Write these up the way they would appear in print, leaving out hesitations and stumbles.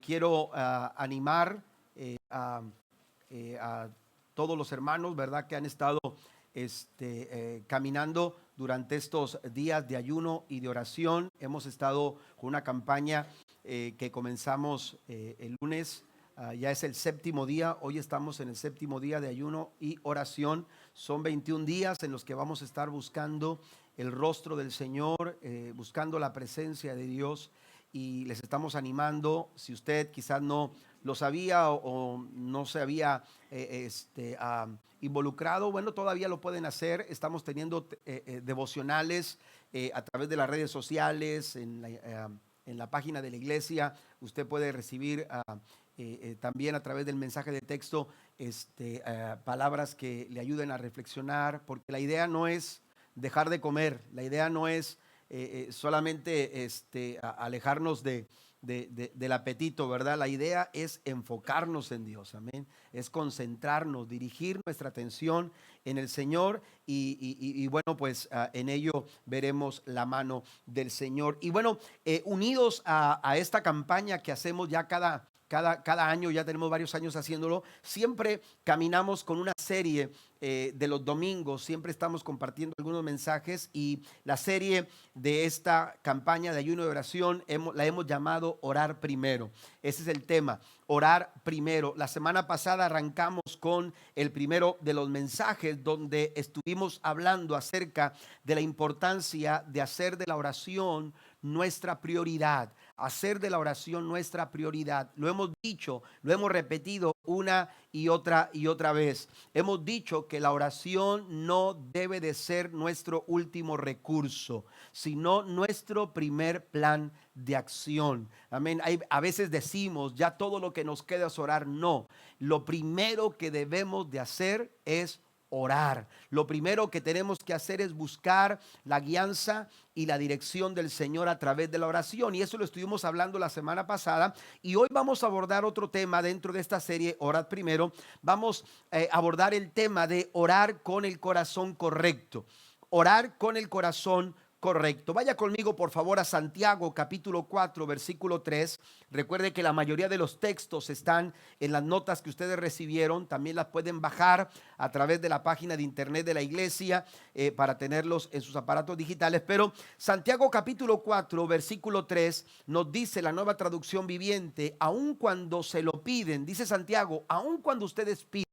Quiero animar a todos los hermanos, ¿verdad?, que han estado caminando durante estos días de ayuno y de oración. Hemos estado con una campaña que comenzamos el lunes. Ya es el séptimo día. Hoy estamos en el séptimo día de ayuno y oración. Son 21 días en los que vamos a estar buscando el rostro del Señor, buscando la presencia de Dios. Y les estamos animando, si usted quizás no lo sabía o no se había involucrado, bueno, todavía lo pueden hacer. Estamos teniendo devocionales a través de las redes sociales, en la página de la iglesia. Usted puede recibir también a través del mensaje de texto palabras que le ayuden a reflexionar, porque la idea no es dejar de comer, la idea no es solamente alejarnos del apetito, ¿verdad? La idea es enfocarnos en Dios, amén. Es concentrarnos, dirigir nuestra atención en el Señor y bueno, pues en ello veremos la mano del Señor. Y bueno, unidos a esta campaña que hacemos ya cada año, ya tenemos varios años haciéndolo, siempre caminamos con una serie de los domingos, siempre estamos compartiendo algunos mensajes, y la serie de esta campaña de ayuno y oración la hemos llamado Orar Primero. Ese es el tema, orar primero. La semana pasada arrancamos con el primero de los mensajes, donde estuvimos hablando acerca de la importancia de hacer de la oración nuestra prioridad, hacer de la oración nuestra prioridad. Lo hemos dicho, lo hemos repetido una y otra vez. Hemos dicho que la oración no debe de ser nuestro último recurso, sino nuestro primer plan de acción. Amén. A veces decimos, ya todo lo que nos queda es orar. No, lo primero que debemos de hacer es orar. Lo primero que tenemos que hacer es buscar la guianza y la dirección del Señor a través de la oración, y eso lo estuvimos hablando la semana pasada. Y hoy vamos a abordar otro tema dentro de esta serie, Orad Primero. Vamos a abordar el tema de orar con el corazón correcto. Orar con el corazón correcto. Vaya conmigo por favor a Santiago capítulo 4 versículo 3. Recuerde que la mayoría de los textos están en las notas que ustedes recibieron. También las pueden bajar a través de la página de internet de la iglesia para tenerlos en sus aparatos digitales. Pero Santiago capítulo 4 versículo 3 nos dice la Nueva Traducción Viviente: aun cuando se lo piden, dice Santiago, aun cuando ustedes piden,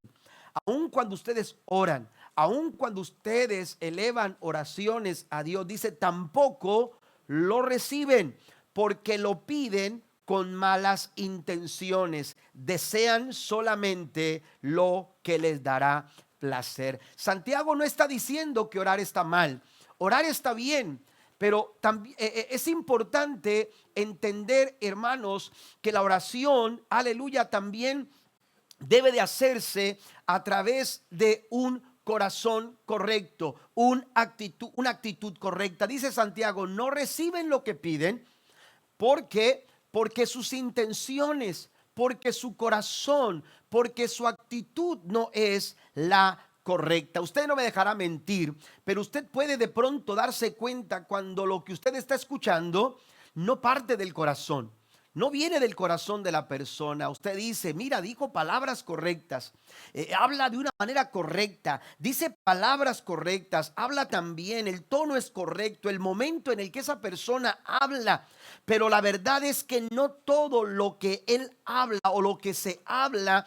aun cuando ustedes oran, aun cuando ustedes elevan oraciones a Dios, dice, tampoco lo reciben, porque lo piden con malas intenciones. Desean solamente lo que les dará placer. Santiago no está diciendo que orar está mal. Orar está bien. Pero también es importante entender, hermanos, que la oración, aleluya, también debe de hacerse a través de un corazón correcto, una actitud correcta. Dice Santiago, no reciben lo que piden porque sus intenciones, porque su corazón, porque su actitud no es la correcta. Usted no me dejará mentir, pero usted puede de pronto darse cuenta cuando lo que usted está escuchando no parte del corazón. No viene del corazón de la persona. Usted dice, mira, dijo palabras correctas, habla de una manera correcta, dice palabras correctas, habla también, el tono es correcto, el momento en el que esa persona habla. Pero la verdad es que no todo lo que él habla o lo que se habla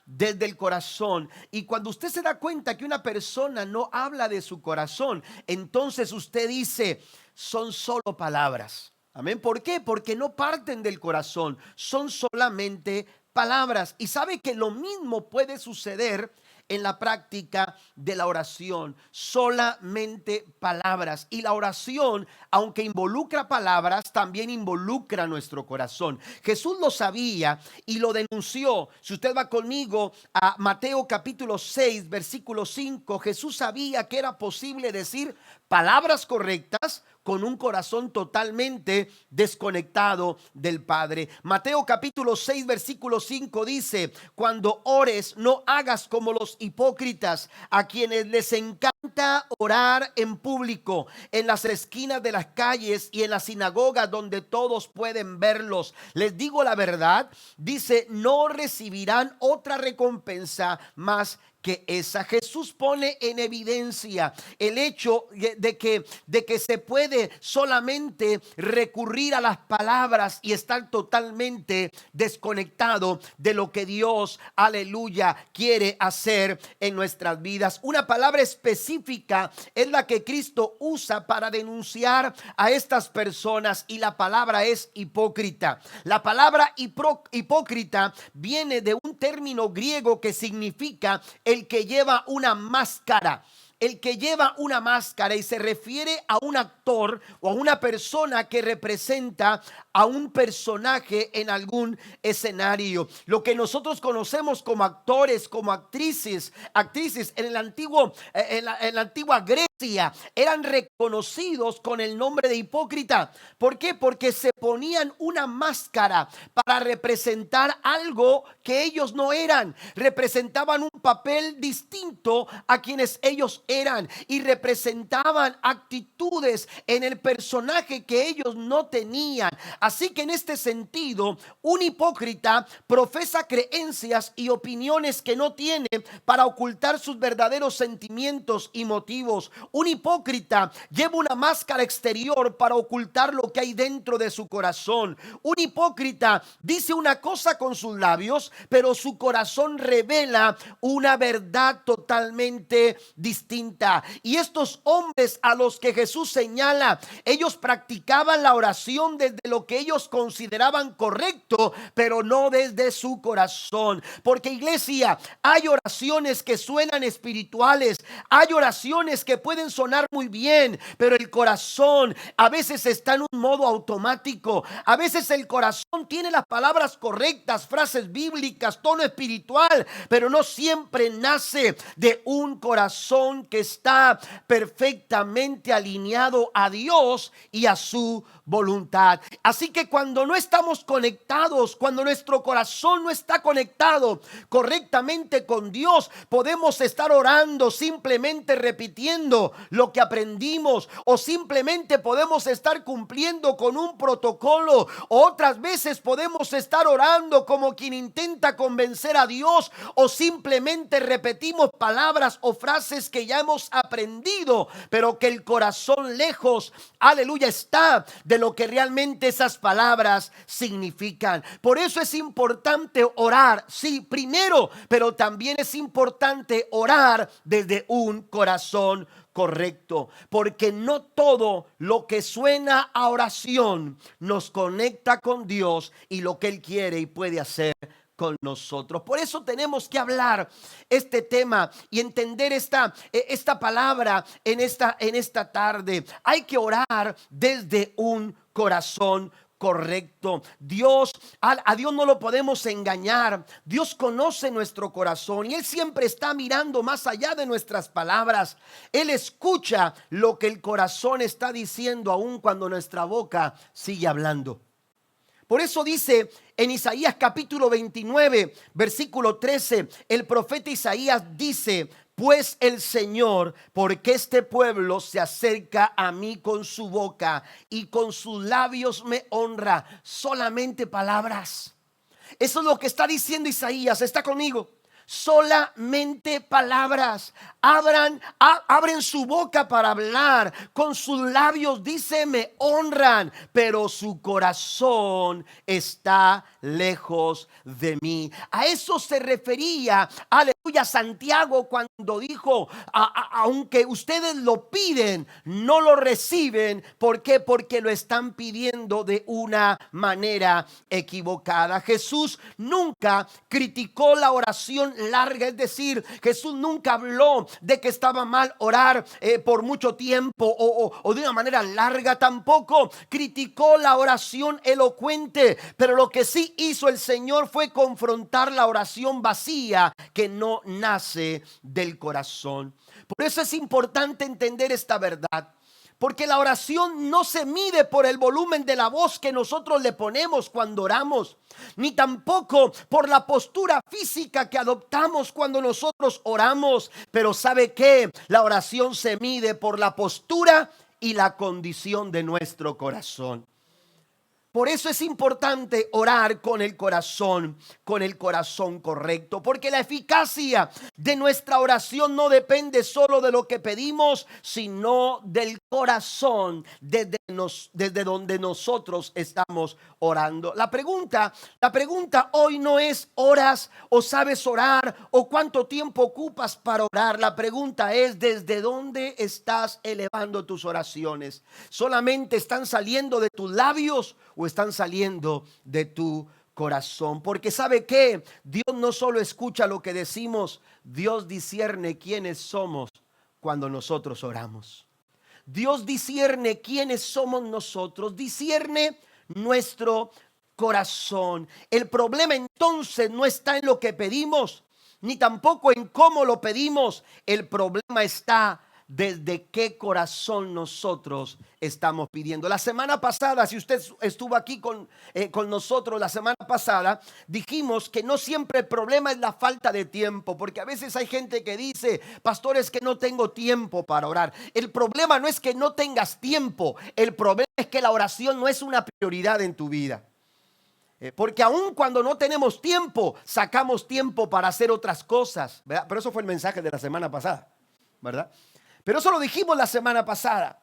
desde el corazón. Y cuando usted se da cuenta que una persona no habla de su corazón, entonces usted dice, son solo palabras. Amén. ¿Por qué? Porque no parten del corazón, son solamente palabras. Y sabe que lo mismo puede suceder en la práctica de la oración, solamente palabras. Y la oración, aunque involucra palabras, también involucra nuestro corazón. Jesús lo sabía y lo denunció. Si usted va conmigo a Mateo capítulo 6 versículo 5, Jesús sabía que era posible decir palabras correctas con un corazón totalmente desconectado del Padre. Mateo capítulo 6 versículo 5 dice: cuando ores, no hagas como los hipócritas, a quienes les encanta encanta orar en público, en las esquinas de las calles y en las sinagogas donde todos pueden verlos. Les digo la verdad, dice, no recibirán otra recompensa más que esa. Jesús pone en evidencia el hecho de que se puede solamente recurrir a las palabras y estar totalmente desconectado de lo que Dios, aleluya, quiere hacer en nuestras vidas. Una palabra específica es la que Cristo usa para denunciar a estas personas, y la palabra es hipócrita. La palabra hipócrita viene de un término griego que significa el que lleva una máscara. El que lleva una máscara, y se refiere a un actor o a una persona que representa a un personaje en algún escenario. Lo que nosotros conocemos como actores, como actrices en el antiguo, en la antigua Grecia, eran reconocidos con el nombre de hipócrita. ¿Por qué? Porque se ponían una máscara para representar algo que ellos no eran. Representaban un papel distinto a quienes ellos eran, y representaban actitudes en el personaje que ellos no tenían. Así que en este sentido, un hipócrita profesa creencias y opiniones que no tiene para ocultar sus verdaderos sentimientos y motivos. Un hipócrita lleva una máscara exterior para ocultar lo que hay dentro de su corazón. Un hipócrita dice una cosa con sus labios, pero su corazón revela una verdad totalmente distinta. Y estos hombres a los que Jesús señala, ellos practicaban la oración desde lo que ellos consideraban correcto, pero no desde su corazón. Porque, iglesia, hay oraciones que suenan espirituales, hay oraciones que pueden sonar muy bien, pero el corazón a veces está en un modo automático. A veces el corazón tiene las palabras correctas, frases bíblicas, tono espiritual, pero no siempre nace de un corazón que está perfectamente alineado a Dios y a su voluntad. Así que cuando no estamos conectados, cuando nuestro corazón no está conectado correctamente con Dios, podemos estar orando simplemente repitiendo lo que aprendimos, o simplemente podemos estar cumpliendo con un protocolo, o otras veces podemos estar orando como quien intenta convencer a Dios, o simplemente repetimos palabras o frases que ya hemos aprendido, pero que el corazón lejos, aleluya, está de lo que realmente esas palabras significan. Por eso es importante orar, sí, primero, pero también es importante orar desde un corazón correcto, porque no todo lo que suena a oración nos conecta con Dios y lo que Él quiere y puede hacer con nosotros. Por eso tenemos que hablar este tema y entender esta palabra en esta tarde. Hay que orar desde un corazón correcto. A Dios no lo podemos engañar. Dios conoce nuestro corazón y Él siempre está mirando más allá de nuestras palabras. Él escucha lo que el corazón está diciendo, aun cuando nuestra boca sigue hablando. Por eso dice en Isaías capítulo 29, versículo 13, el profeta Isaías dice: pues el Señor, porque este pueblo se acerca a mí con su boca y con sus labios me honra. Solamente palabras. Eso es lo que está diciendo Isaías. ¿Está conmigo? Solamente palabras. Abren su boca para hablar, con sus labios dice me honran, pero su corazón está lejos de mí. A eso se refería, aleluya, Santiago cuando dijo: aunque ustedes lo piden, no lo reciben. ¿Por qué? Porque lo están pidiendo de una manera equivocada. Jesús nunca criticó la oración larga, es decir, Jesús nunca habló de que estaba mal orar por mucho tiempo o de una manera larga. Tampoco criticó la oración elocuente, pero lo que sí hizo el Señor fue confrontar la oración vacía que no nace del corazón. Por eso es importante entender esta verdad, Porque la oración no se mide por el volumen de la voz que nosotros le ponemos cuando oramos, ni tampoco por la postura física que adoptamos cuando nosotros oramos. Pero ¿sabe qué? La oración se mide por la postura y la condición de nuestro corazón. Por eso es importante orar con el corazón correcto, porque la eficacia de nuestra oración no depende solo de lo que pedimos, sino del corazón desde donde nosotros estamos orando. La pregunta hoy no es ¿oras o sabes orar o cuánto tiempo ocupas para orar? La pregunta es ¿desde dónde estás elevando tus oraciones? ¿Solamente están saliendo de tus labios o están saliendo de tu corazón? Porque ¿sabe qué? Dios no solo escucha lo que decimos, Dios discierne quiénes somos cuando nosotros oramos. Dios discierne quiénes somos nosotros, discierne nuestro corazón. El problema entonces no está en lo que pedimos, ni tampoco en cómo lo pedimos. El problema está desde qué corazón nosotros estamos pidiendo. La semana pasada, si usted estuvo aquí con nosotros la semana pasada, dijimos que no siempre el problema es la falta de tiempo, porque a veces hay gente que dice: pastor, es que no tengo tiempo para orar. El problema no es que no tengas tiempo, el problema es que la oración no es una prioridad en tu vida. Porque aun cuando no tenemos tiempo, sacamos tiempo para hacer otras cosas, ¿verdad? Pero eso fue el mensaje de la semana pasada, ¿verdad? Pero eso lo dijimos la semana pasada.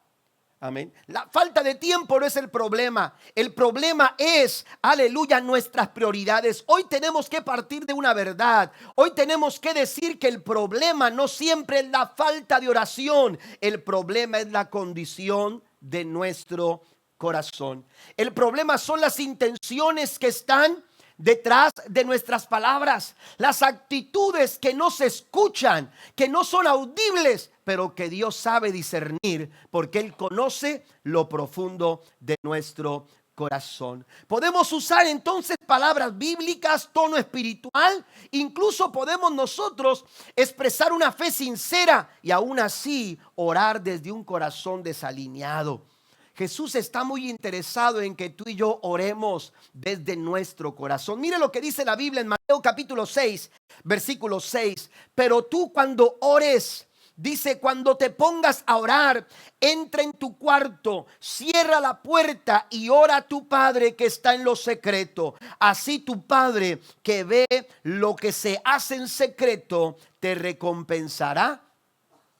Amén. La falta de tiempo no es el problema. El problema es, aleluya, nuestras prioridades. Hoy tenemos que partir de una verdad. Hoy tenemos que decir que el problema no siempre es la falta de oración. El problema es la condición de nuestro corazón. El problema son las intenciones que están detrás de nuestras palabras, las actitudes que no se escuchan, que no son audibles, pero que Dios sabe discernir, porque Él conoce lo profundo de nuestro corazón. Podemos usar entonces palabras bíblicas, tono espiritual, incluso podemos nosotros expresar una fe sincera y aún así orar desde un corazón desalineado. Jesús está muy interesado en que tú y yo oremos desde nuestro corazón. Mire lo que dice la Biblia en Mateo capítulo 6, versículo 6. Pero tú cuando ores, dice, cuando te pongas a orar, entra en tu cuarto, cierra la puerta y ora a tu Padre que está en lo secreto. Así tu Padre que ve lo que se hace en secreto te recompensará.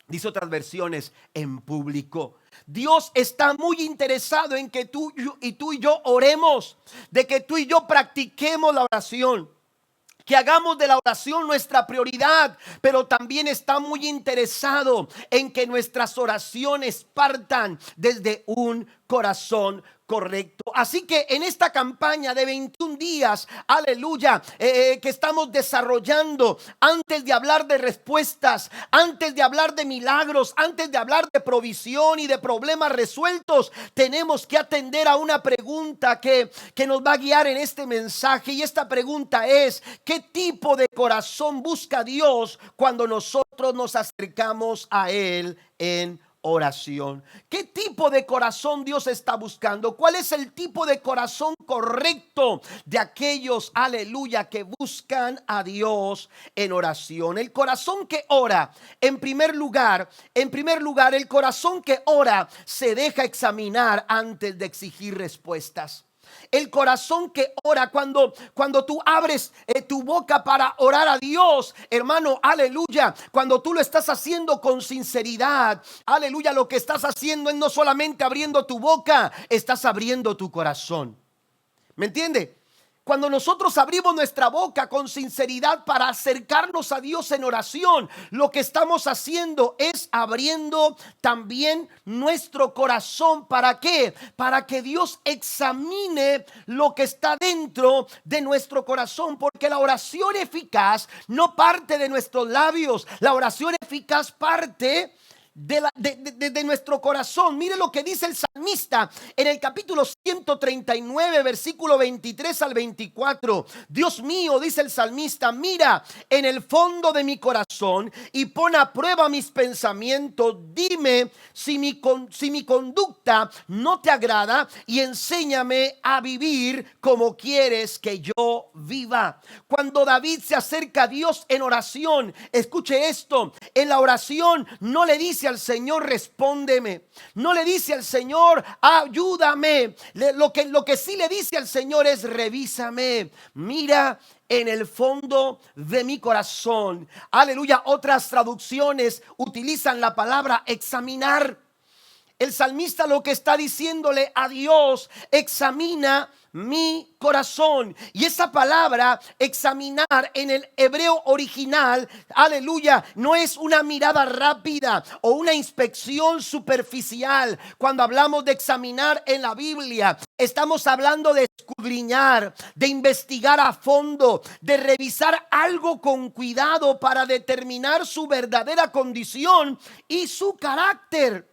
Dice otras versiones, en público. Dios está muy interesado en que tú y yo oremos, de que tú y yo practiquemos la oración, que hagamos de la oración nuestra prioridad, pero también está muy interesado en que nuestras oraciones partan desde un corazón correcto. Así que en esta campaña de 21 días, aleluya, que estamos desarrollando, antes de hablar de respuestas, antes de hablar de milagros, antes de hablar de provisión y de problemas resueltos, tenemos que atender a una pregunta que nos va a guiar en este mensaje. Y esta pregunta es: ¿qué tipo de corazón busca Dios cuando nosotros nos acercamos a Él en oración? ¿Qué tipo de corazón Dios está buscando? ¿Cuál es el tipo de corazón correcto de aquellos, aleluya, que buscan a Dios en oración? El corazón que ora, en primer lugar, el corazón que ora se deja examinar antes de exigir respuestas. El corazón que ora, cuando tú abres tu boca para orar a Dios, hermano, aleluya, cuando tú lo estás haciendo con sinceridad, aleluya, lo que estás haciendo es no solamente abriendo tu boca, estás abriendo tu corazón. ¿Me entiende? Cuando nosotros abrimos nuestra boca con sinceridad para acercarnos a Dios en oración, lo que estamos haciendo es abriendo también nuestro corazón. ¿Para qué? Para que Dios examine lo que está dentro de nuestro corazón. Porque la oración eficaz no parte de nuestros labios. La oración eficaz parte de nuestro corazón. Mire lo que dice el salmista en el capítulo 139, versículo 23 al 24. Dios mío, dice el salmista, mira en el fondo de mi corazón y pon a prueba mis pensamientos. Dime si mi conducta no te agrada y enséñame a vivir como quieres que yo viva. Cuando David se acerca a Dios en oración, escuche esto, en la oración no le dice al Señor respóndeme, no le dice al Señor ayúdame, lo que sí le dice al Señor es revísame, mira en el fondo de mi corazón. Aleluya. Otras traducciones utilizan la palabra examinar. El salmista lo que está diciéndole a Dios, examina mi corazón. Y esa palabra examinar en el hebreo original, aleluya, no es una mirada rápida o una inspección superficial. Cuando hablamos de examinar en la Biblia, estamos hablando de escudriñar, de investigar a fondo, de revisar algo con cuidado para determinar su verdadera condición y su carácter.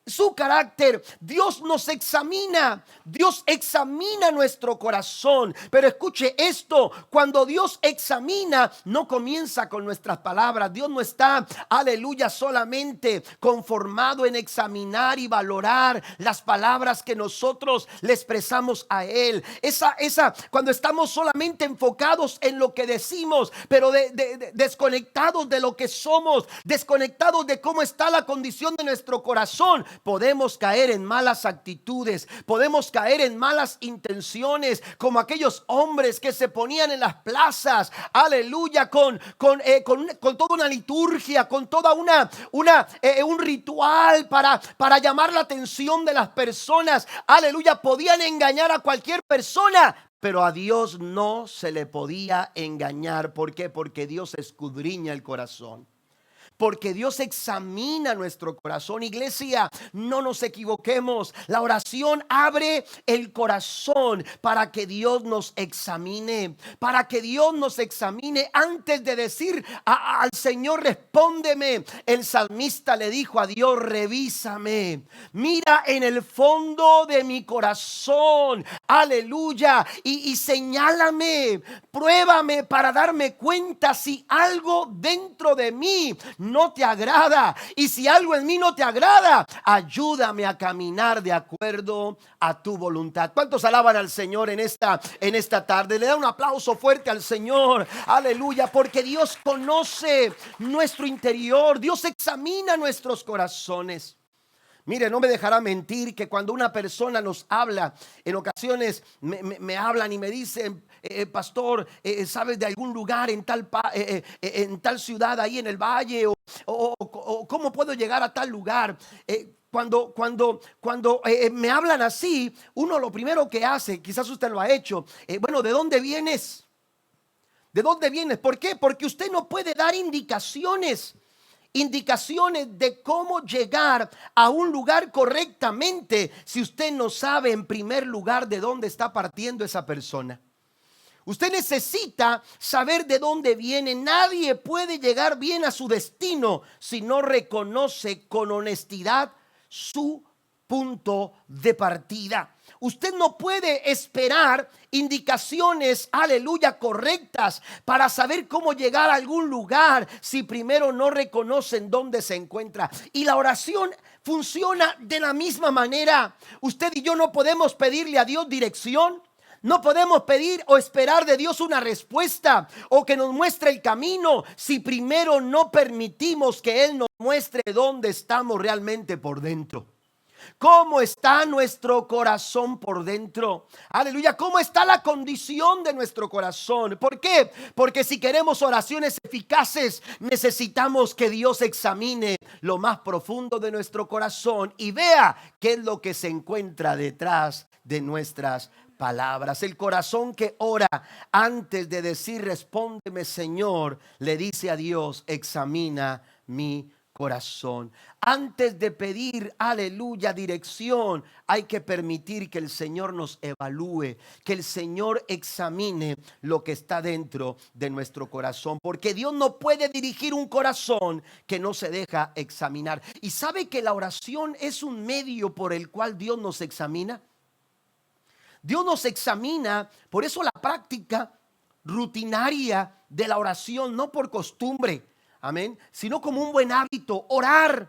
Su carácter. Dios nos examina. Dios examina nuestro corazón. Pero escuche esto, cuando Dios examina, no comienza con nuestras palabras. Dios no está, aleluya, solamente conformado en examinar y valorar las palabras que nosotros le expresamos a Él. Cuando estamos solamente enfocados en lo que decimos, pero desconectados de lo que somos, desconectados de cómo está la condición de nuestro corazón, podemos caer en malas actitudes, podemos caer en malas intenciones, como aquellos hombres que se ponían en las plazas, aleluya, con toda una liturgia, con toda un ritual para llamar la atención de las personas, aleluya, podían engañar a cualquier persona. Pero a Dios no se le podía engañar. ¿Por qué? Porque Dios escudriña el corazón. Porque Dios examina nuestro corazón. Iglesia, no nos equivoquemos. La oración abre el corazón para que Dios nos examine. Para que Dios nos examine antes de decir al Señor, respóndeme. El salmista le dijo a Dios, revísame. Mira en el fondo de mi corazón. Aleluya. Y señálame. Pruébame para darme cuenta si algo dentro de mí no te agrada, y si algo en mí no te agrada, ayúdame a caminar de acuerdo a tu voluntad. ¿Cuántos alaban al Señor en esta tarde? Le da un aplauso fuerte al Señor, aleluya, porque Dios conoce nuestro interior. Dios examina nuestros corazones. Mire, no me dejará mentir que cuando una persona nos habla, en ocasiones me hablan y me dicen, pastor, ¿sabes de algún lugar en tal ciudad ahí en el valle? O ¿cómo puedo llegar a tal lugar? Cuando me hablan así, uno lo primero que hace, quizás usted lo ha hecho, bueno, ¿de dónde vienes? ¿De dónde vienes? ¿Por qué? Porque usted no puede dar indicaciones de cómo llegar a un lugar correctamente si usted no sabe en primer lugar de dónde está partiendo esa persona. Usted necesita saber de dónde viene. Nadie puede llegar bien a su destino si no reconoce con honestidad su punto de partida. Usted no puede esperar indicaciones, aleluya, correctas para saber cómo llegar a algún lugar si primero no reconocen dónde se encuentra. Y la oración funciona de la misma manera. Usted y yo no podemos pedirle a Dios dirección. No podemos pedir o esperar de Dios una respuesta o que nos muestre el camino si primero no permitimos que Él nos muestre dónde estamos realmente por dentro. ¿Cómo está nuestro corazón por dentro? Aleluya, ¿cómo está la condición de nuestro corazón? ¿Por qué? Porque si queremos oraciones eficaces, necesitamos que Dios examine lo más profundo de nuestro corazón y vea qué es lo que se encuentra detrás de nuestras palabras. El corazón que ora antes de decir respóndeme, Señor, le dice a Dios, examina mi corazón. Antes de pedir, aleluya, dirección, hay que permitir que el Señor nos evalúe, que el Señor examine lo que está dentro de nuestro corazón, porque Dios no puede dirigir un corazón que no se deja examinar. Y sabe que la oración es un medio por el cual Dios nos examina. Dios nos examina, por eso la práctica rutinaria de la oración, no por costumbre, amén, sino como un buen hábito. Orar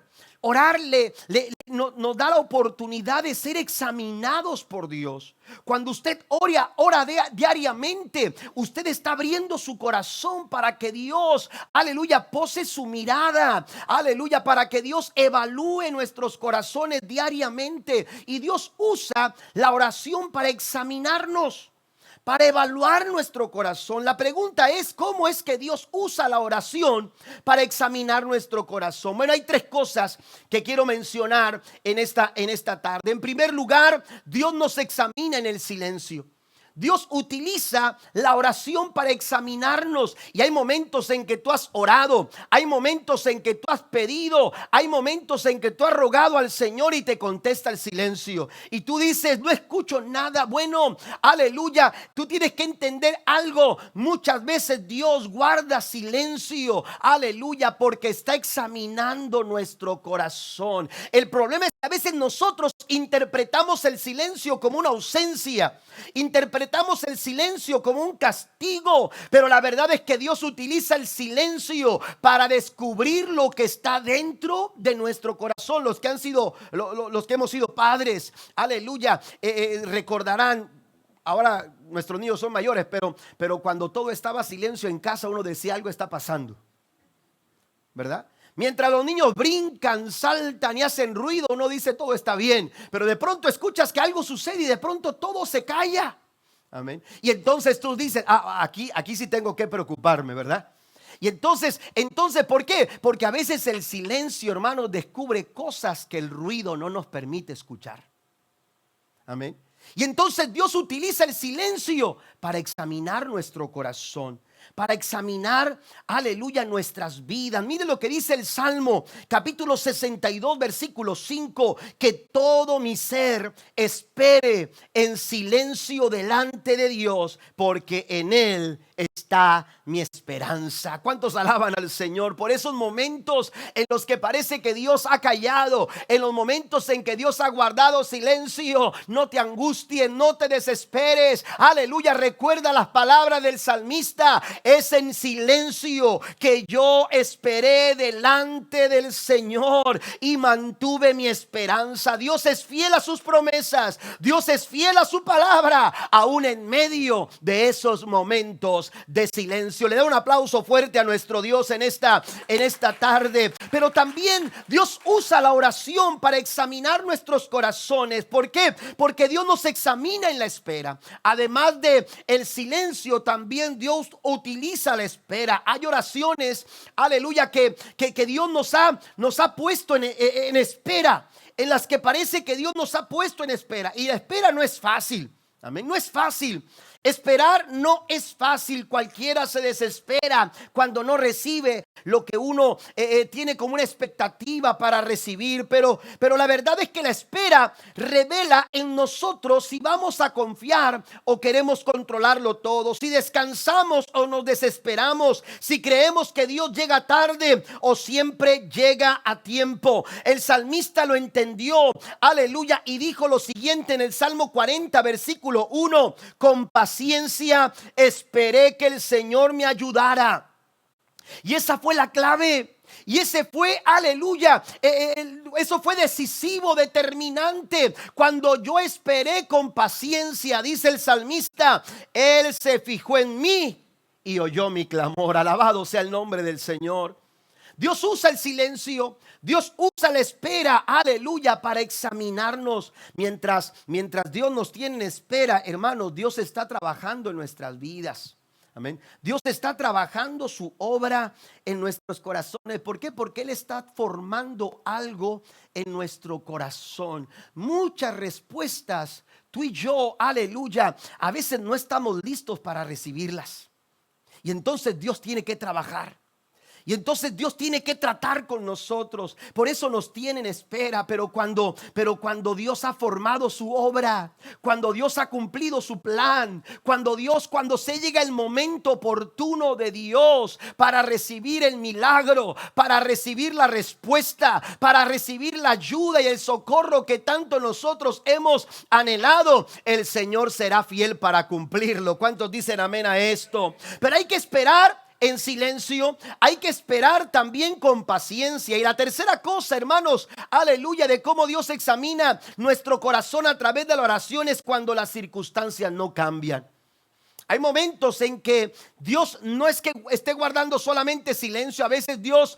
nos da la oportunidad de ser examinados por Dios. Cuando usted ora diariamente, usted está abriendo su corazón para que Dios, aleluya, pose su mirada, aleluya, para que Dios evalúe nuestros corazones diariamente. Y Dios usa la oración para examinarnos, para evaluar nuestro corazón. La pregunta es, ¿cómo es que Dios usa la oración para examinar nuestro corazón? Bueno, hay tres cosas que quiero mencionar en esta tarde. En primer lugar, Dios nos examina en el silencio. Dios utiliza la oración para examinarnos, y hay momentos en que tú has orado, hay momentos en que tú has pedido, hay momentos en que tú has rogado al Señor y te contesta el silencio, y tú dices, no escucho nada. Bueno, aleluya, tú tienes que entender algo. Muchas veces Dios guarda silencio, aleluya, porque está examinando nuestro corazón. El problema es que a veces nosotros interpretamos el silencio como una ausencia, interpretamos el silencio como un castigo, pero la verdad es que Dios utiliza el silencio para descubrir lo que está dentro de nuestro corazón. Los que han sido, los que hemos sido padres, aleluya, recordarán. Ahora nuestros niños son mayores, pero cuando todo estaba silencio en casa, uno decía, algo está pasando, ¿verdad? Mientras los niños brincan, saltan y hacen ruido, uno dice todo está bien, pero de pronto escuchas que algo sucede y de pronto todo se calla. Amén. Y entonces tú dices, aquí sí tengo que preocuparme, ¿verdad? Y entonces, ¿por qué? Porque a veces el silencio, hermanos, descubre cosas que el ruido no nos permite escuchar. Amén. Y entonces Dios utiliza el silencio para examinar nuestro corazón, para examinar, aleluya, nuestras vidas. Mire lo que dice el Salmo capítulo 62 versículo 5: que todo mi ser espere en silencio delante de Dios, porque en Él está mi esperanza. ¿Cuántos alaban al Señor por esos momentos en los que parece que Dios ha callado, en los momentos en que Dios ha guardado silencio? No te angusties, no te desesperes, aleluya. Recuerda las palabras del salmista: es en silencio que yo esperé delante del Señor y mantuve mi esperanza. Dios es fiel a sus promesas, Dios es fiel a su palabra, aún en medio de esos momentos de silencio. Le da un aplauso fuerte a nuestro Dios en esta tarde. Pero también Dios usa la oración para examinar nuestros corazones. ¿Por qué? Porque Dios nos examina en la espera. Además de el silencio, también Dios utiliza la espera. Hay oraciones, aleluya, que Dios nos ha puesto en espera, en las que parece que Dios nos ha puesto en espera. Y la espera no es fácil. Amén, no es fácil. Esperar no es fácil. Cualquiera se desespera cuando no recibe lo que uno tiene como una expectativa para recibir. Pero la verdad es que la espera revela en nosotros si vamos a confiar o queremos controlarlo todo, si descansamos o nos desesperamos, si creemos que Dios llega tarde o siempre llega a tiempo. El salmista lo entendió, aleluya, y dijo lo siguiente en el Salmo 40 versículo 1: con paciencia esperé que el Señor me ayudara. Y esa fue la clave. Y ese fue, aleluya, eso fue decisivo, determinante. Cuando yo esperé con paciencia, dice el salmista, Él se fijó en mí y oyó mi clamor. Alabado sea el nombre del Señor. Dios usa el silencio, Dios usa la espera, aleluya, para examinarnos. Mientras Dios nos tiene en espera, hermanos, Dios está trabajando en nuestras vidas. Amén. Dios está trabajando su obra en nuestros corazones. ¿Por qué? Porque Él está formando algo en nuestro corazón. Muchas respuestas, tú y yo, aleluya, a veces no estamos listos para recibirlas. Y entonces Dios tiene que trabajar. Y entonces Dios tiene que tratar con nosotros. Por eso nos tiene en espera. Pero cuando Dios ha formado su obra, cuando Dios ha cumplido su plan, cuando se llega el momento oportuno de Dios para recibir el milagro, para recibir la respuesta, para recibir la ayuda y el socorro que tanto nosotros hemos anhelado, el Señor será fiel para cumplirlo. ¿Cuántos dicen amén a esto? Pero hay que esperar en silencio, hay que esperar también con paciencia. Y la tercera cosa, hermanos, aleluya, de cómo Dios examina nuestro corazón a través de la oración es cuando las circunstancias no cambian. Hay momentos en que Dios no es que esté guardando solamente silencio. A veces Dios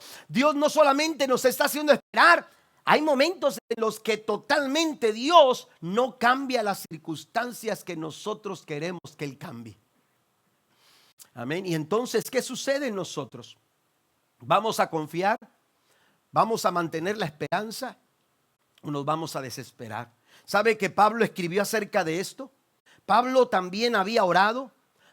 no solamente nos está haciendo esperar. Hay momentos en los que totalmente Dios no cambia las circunstancias que nosotros queremos que Él cambie. Amén. Y entonces, ¿qué sucede en nosotros? ¿Vamos a confiar? ¿Vamos a mantener la esperanza? ¿O nos vamos a desesperar? ¿Sabe que Pablo escribió acerca de esto? Pablo también había orado.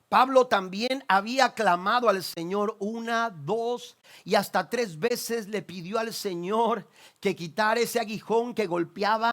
Pablo también había clamado al Señor 1, 2 y hasta 3 veces le pidió al Señor que quitara ese aguijón que golpeaba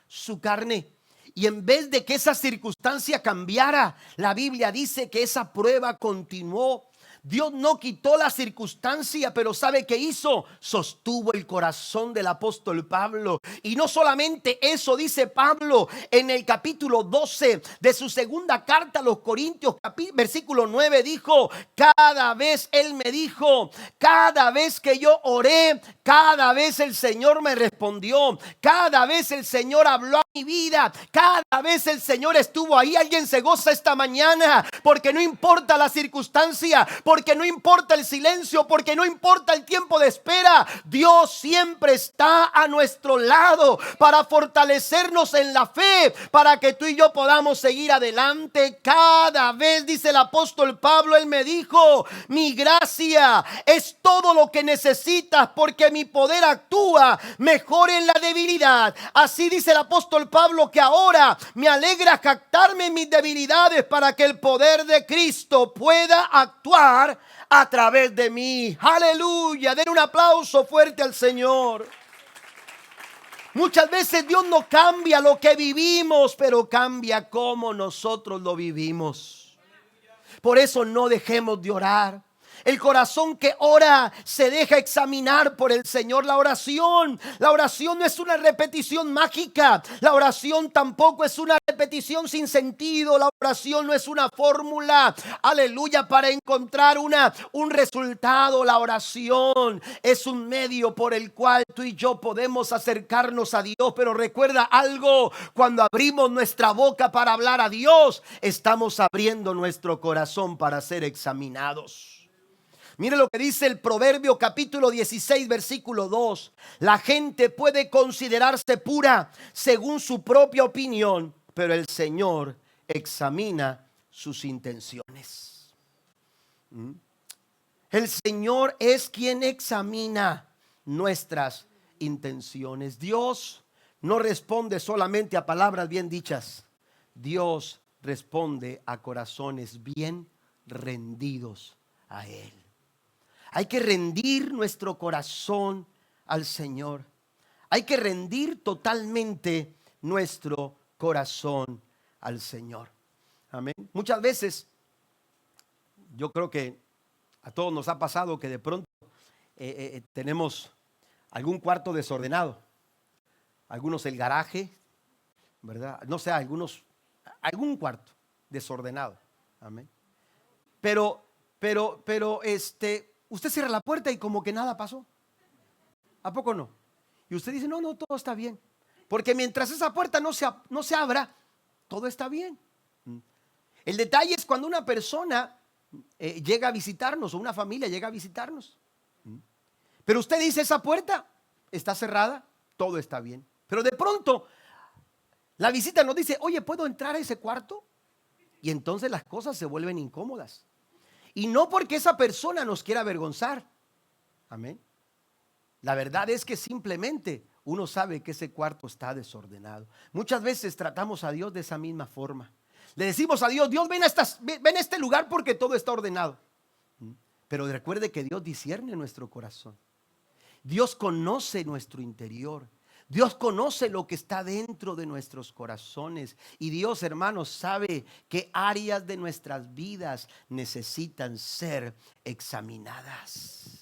su carne. Y en vez de que esa circunstancia cambiara, la Biblia dice que esa prueba continuó. Dios no quitó la circunstancia, pero ¿sabe qué hizo? Sostuvo el corazón del apóstol Pablo. Y no solamente eso, dice Pablo en el capítulo 12 de su segunda carta a los Corintios, versículo 9, dijo: cada vez Él me dijo, cada vez que yo oré, cada vez el Señor me respondió, cada vez el Señor habló a mi vida, cada vez el Señor estuvo ahí. Alguien se goza esta mañana, porque no importa la circunstancia, porque no importa el silencio, porque no importa el tiempo de espera, Dios siempre está a nuestro lado para fortalecernos en la fe, para que tú y yo podamos seguir adelante. Cada vez, dice el apóstol Pablo, Él me dijo: mi gracia es todo lo que necesitas, porque mi poder actúa mejor en la debilidad. Así dice el apóstol Pablo, que ahora me alegra jactarme en mis debilidades, para que el poder de Cristo pueda actuar a través de mí. Aleluya. Den un aplauso fuerte al Señor. Muchas veces Dios no cambia lo que vivimos, pero cambia cómo nosotros lo vivimos. Por eso no dejemos de orar. El corazón que ora se deja examinar por el Señor. La oración no es una repetición mágica. La oración tampoco es una repetición sin sentido. La oración no es una fórmula, aleluya, para encontrar un resultado. La oración es un medio por el cual tú y yo podemos acercarnos a Dios. Pero recuerda algo: cuando abrimos nuestra boca para hablar a Dios, estamos abriendo nuestro corazón para ser examinados. Mire lo que dice el Proverbio capítulo 16 versículo 2. La gente puede considerarse pura según su propia opinión, pero el Señor examina sus intenciones. El Señor es quien examina nuestras intenciones. Dios no responde solamente a palabras bien dichas. Dios responde a corazones bien rendidos a Él. Hay que rendir nuestro corazón al Señor. Hay que rendir totalmente nuestro corazón al Señor. Amén. Muchas veces, yo creo que a todos nos ha pasado que de pronto tenemos algún cuarto desordenado. Algunos el garaje, ¿verdad? No sé, algún cuarto desordenado. Amén. Pero usted cierra la puerta y como que nada pasó. ¿A poco no? Y usted dice: no, todo está bien. Porque mientras esa puerta no se abra, todo está bien. El detalle es cuando una persona llega a visitarnos, o una familia llega a visitarnos. Pero usted dice: esa puerta está cerrada, todo está bien. Pero de pronto la visita nos dice: oye, ¿puedo entrar a ese cuarto? Y entonces las cosas se vuelven incómodas. Y no porque esa persona nos quiera avergonzar. Amén. La verdad es que simplemente uno sabe que ese cuarto está desordenado. Muchas veces tratamos a Dios de esa misma forma. Le decimos a Dios: Dios, ven a este lugar porque todo está ordenado. Pero recuerde que Dios discierne nuestro corazón. Dios conoce nuestro interior. Dios conoce lo que está dentro de nuestros corazones. Y Dios, hermanos, sabe qué áreas de nuestras vidas necesitan ser examinadas.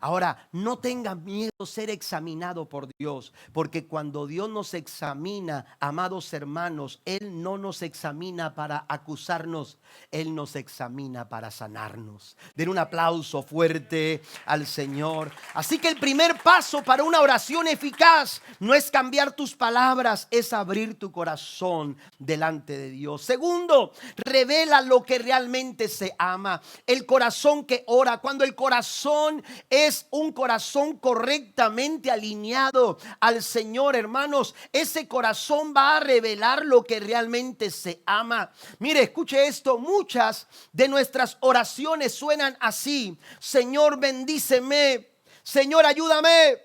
Ahora, no tengan miedo a ser examinado por Dios, porque cuando Dios nos examina, amados hermanos, Él no nos examina para acusarnos, Él nos examina para sanarnos. Den un aplauso fuerte al Señor. Así que el primer paso para una oración eficaz no es cambiar tus palabras, es abrir tu corazón delante de Dios. Segundo, revela lo que realmente se ama. El corazón que ora, cuando el corazón es un corazón correctamente alineado al Señor, hermanos, ese corazón va a revelar lo que realmente se ama. Mire, escuche esto, muchas de nuestras oraciones suenan así: Señor, bendíceme, Señor, ayúdame,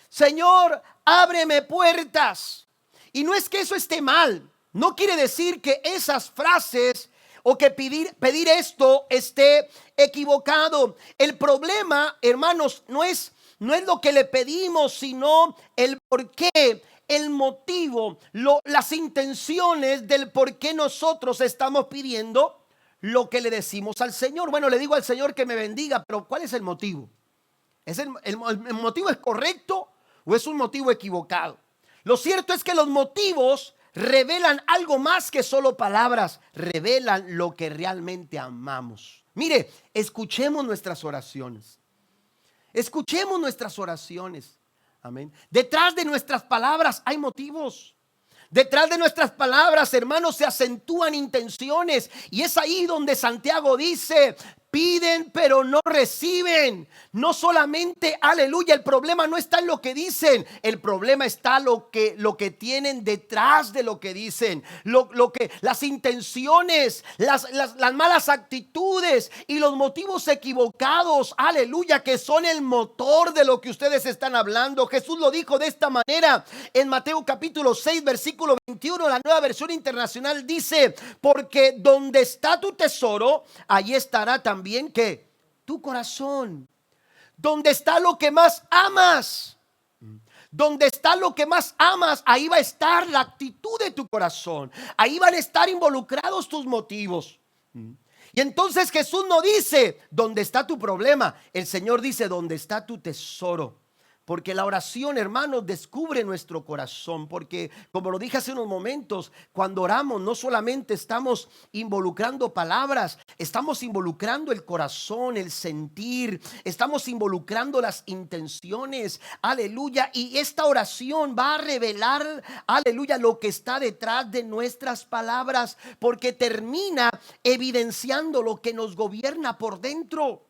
Señor, ábreme puertas. Y no es que eso esté mal, no quiere decir que esas frases o que pedir esto esté equivocado. El problema, hermanos, no es lo que le pedimos, sino el por qué, el motivo, las intenciones del por qué nosotros estamos pidiendo lo que le decimos al Señor. Bueno, le digo al Señor que me bendiga, pero ¿cuál es el motivo? ¿El motivo es correcto o es un motivo equivocado? Lo cierto es que los motivos revelan algo más que solo palabras, revelan lo que realmente amamos. Mire, escuchemos nuestras oraciones. Escuchemos nuestras oraciones. Amén. Detrás de nuestras palabras hay motivos. Detrás de nuestras palabras, hermanos, se acentúan intenciones. Y es ahí donde Santiago dice: piden pero no reciben. No solamente, aleluya, el problema no está en lo que dicen, el problema está lo que tienen detrás de lo que dicen, las intenciones, las malas actitudes y los motivos equivocados, aleluya, que son el motor de lo que ustedes están hablando. Jesús lo dijo de esta manera en Mateo capítulo 6 versículo 21, la Nueva Versión Internacional dice: porque donde está tu tesoro, allí estará también que tu corazón. Donde está lo que más amas, donde está lo que más amas, ahí va a estar la actitud de tu corazón, ahí van a estar involucrados tus motivos. Y entonces Jesús no dice dónde está tu problema, el Señor dice dónde está tu tesoro. Porque la oración, hermanos, descubre nuestro corazón. Porque, como lo dije hace unos momentos, cuando oramos no solamente estamos involucrando palabras, estamos involucrando el corazón, el sentir, estamos involucrando las intenciones, aleluya. Y esta oración va a revelar, aleluya, lo que está detrás de nuestras palabras, porque termina evidenciando lo que nos gobierna por dentro.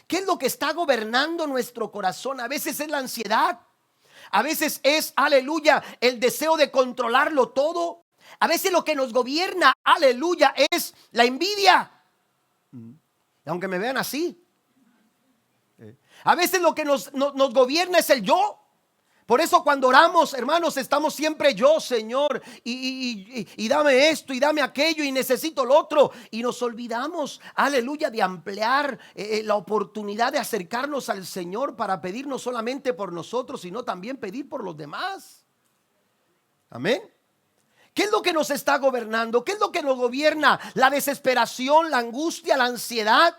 ¿Qué es lo que está gobernando nuestro corazón? A veces es la ansiedad. A veces es, aleluya, el deseo de controlarlo todo. A veces lo que nos gobierna, aleluya, es la envidia. Aunque me vean así. A veces lo que nos gobierna es el yo. Por eso cuando oramos, hermanos, estamos siempre yo, Señor, y dame esto y dame aquello y necesito lo otro. Y nos olvidamos, aleluya, de ampliar la oportunidad de acercarnos al Señor para pedir no solamente por nosotros, sino también pedir por los demás. Amén. ¿Qué es lo que nos está gobernando? ¿Qué es lo que nos gobierna? La desesperación, la angustia, la ansiedad.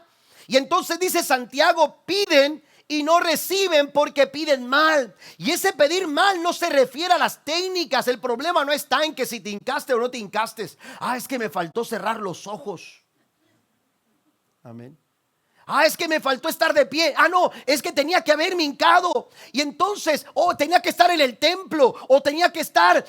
Y entonces dice Santiago: piden y no reciben porque piden mal. Y ese pedir mal no se refiere a las técnicas. El problema no está en que si te hincaste o no te hincaste. Es que me faltó cerrar los ojos. Amén. Es que me faltó estar de pie. No, es que tenía que haberme hincado. Y entonces, tenía que estar en el templo, o tenía que estar...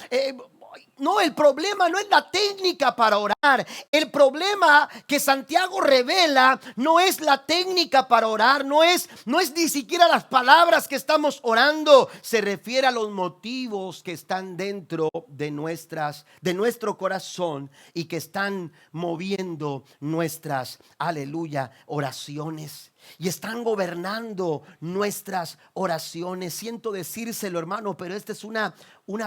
No, el problema no es la técnica para orar. El problema que Santiago revela no es la técnica para orar, no es ni siquiera las palabras que estamos orando. Se refiere a los motivos que están dentro de nuestro corazón y que están moviendo nuestras, aleluya, oraciones. y están gobernando nuestras oraciones. Siento decírselo, hermano, pero esta es una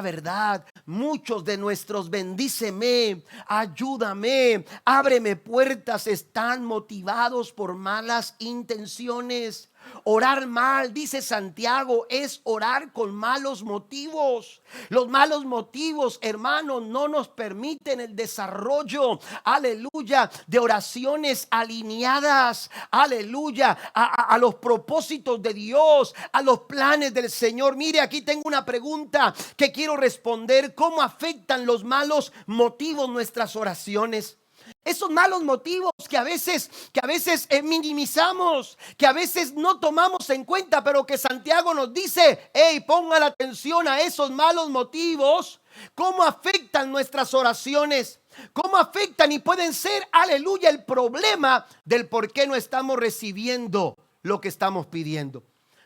verdad. Muchos de nuestros bendíceme, ayúdame, ábreme puertas están motivados por malas intenciones. Orar mal, dice Santiago, es orar con malos motivos. Los malos motivos, hermanos, no nos permiten el desarrollo, aleluya, de oraciones alineadas, aleluya, a los propósitos de Dios, a los planes del Señor. Mire, aquí tengo una pregunta que quiero responder. ¿Cómo afectan los malos motivos nuestras oraciones? Esos malos motivos que a veces minimizamos, que a veces no tomamos en cuenta, pero que Santiago nos dice: hey, pongan atención a esos malos motivos. ¿Cómo afectan nuestras oraciones? ¿Cómo afectan? Y pueden ser, aleluya, el problema del por qué no estamos recibiendo lo que estamos pidiendo.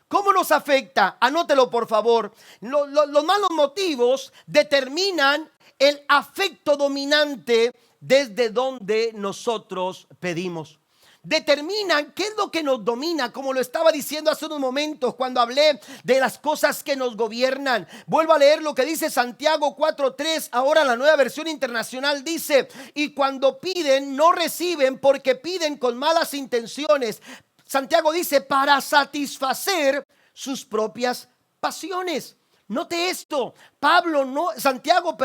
¿Cómo nos afecta? Anótelo, por favor. Los malos motivos determinan el afecto dominante desde donde nosotros pedimos. Determinan qué es lo que nos domina, como lo estaba diciendo hace unos momentos cuando hablé de las cosas que nos gobiernan. Vuelvo a leer lo que dice Santiago 4:3, ahora la Nueva Versión Internacional dice: y cuando piden no reciben porque piden con malas intenciones. Santiago dice: para satisfacer sus propias pasiones. Note esto, Santiago,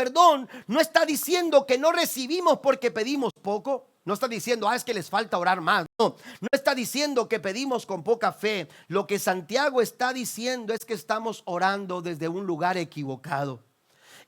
no está diciendo que no recibimos porque pedimos poco. No está diciendo, es que les falta orar más. No está diciendo que pedimos con poca fe. Lo que Santiago está diciendo es que estamos orando desde un lugar equivocado.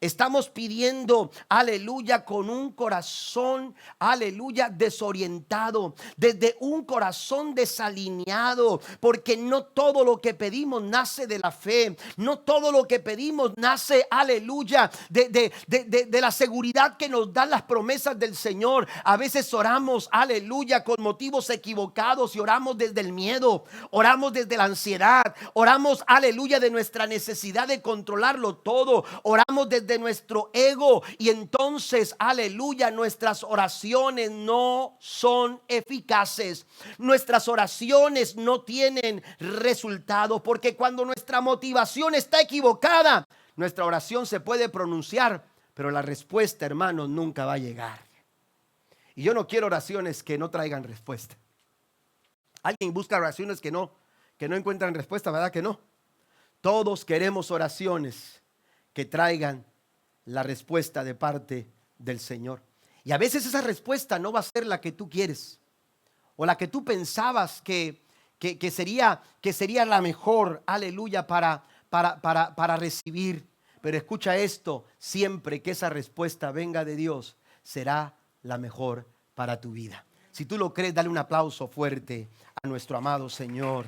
Estamos pidiendo, aleluya, con un corazón, aleluya, desorientado, desde un corazón desalineado, porque no todo lo que pedimos nace de la fe, no todo lo que pedimos nace, aleluya, de la seguridad que nos dan las promesas del Señor. A veces oramos, aleluya, con motivos equivocados y oramos desde el miedo, oramos desde la ansiedad, oramos, aleluya, de nuestra necesidad de controlarlo todo, oramos desde nuestro ego, y entonces, aleluya, nuestras oraciones no son eficaces. Nuestras oraciones no tienen resultado, porque cuando nuestra motivación está equivocada, nuestra oración se puede pronunciar, pero la respuesta, hermanos, nunca va a llegar. Y yo no quiero oraciones que no traigan respuesta. Alguien busca oraciones que no encuentran respuesta, ¿verdad que no? Todos queremos oraciones que traigan la respuesta de parte del Señor. Y a veces esa respuesta no va a ser la que tú quieres, o la que tú pensabas que sería la mejor, aleluya, para recibir. Pero escucha esto: siempre que esa respuesta venga de Dios, será la mejor para tu vida. Si tú lo crees, dale un aplauso fuerte a nuestro amado Señor.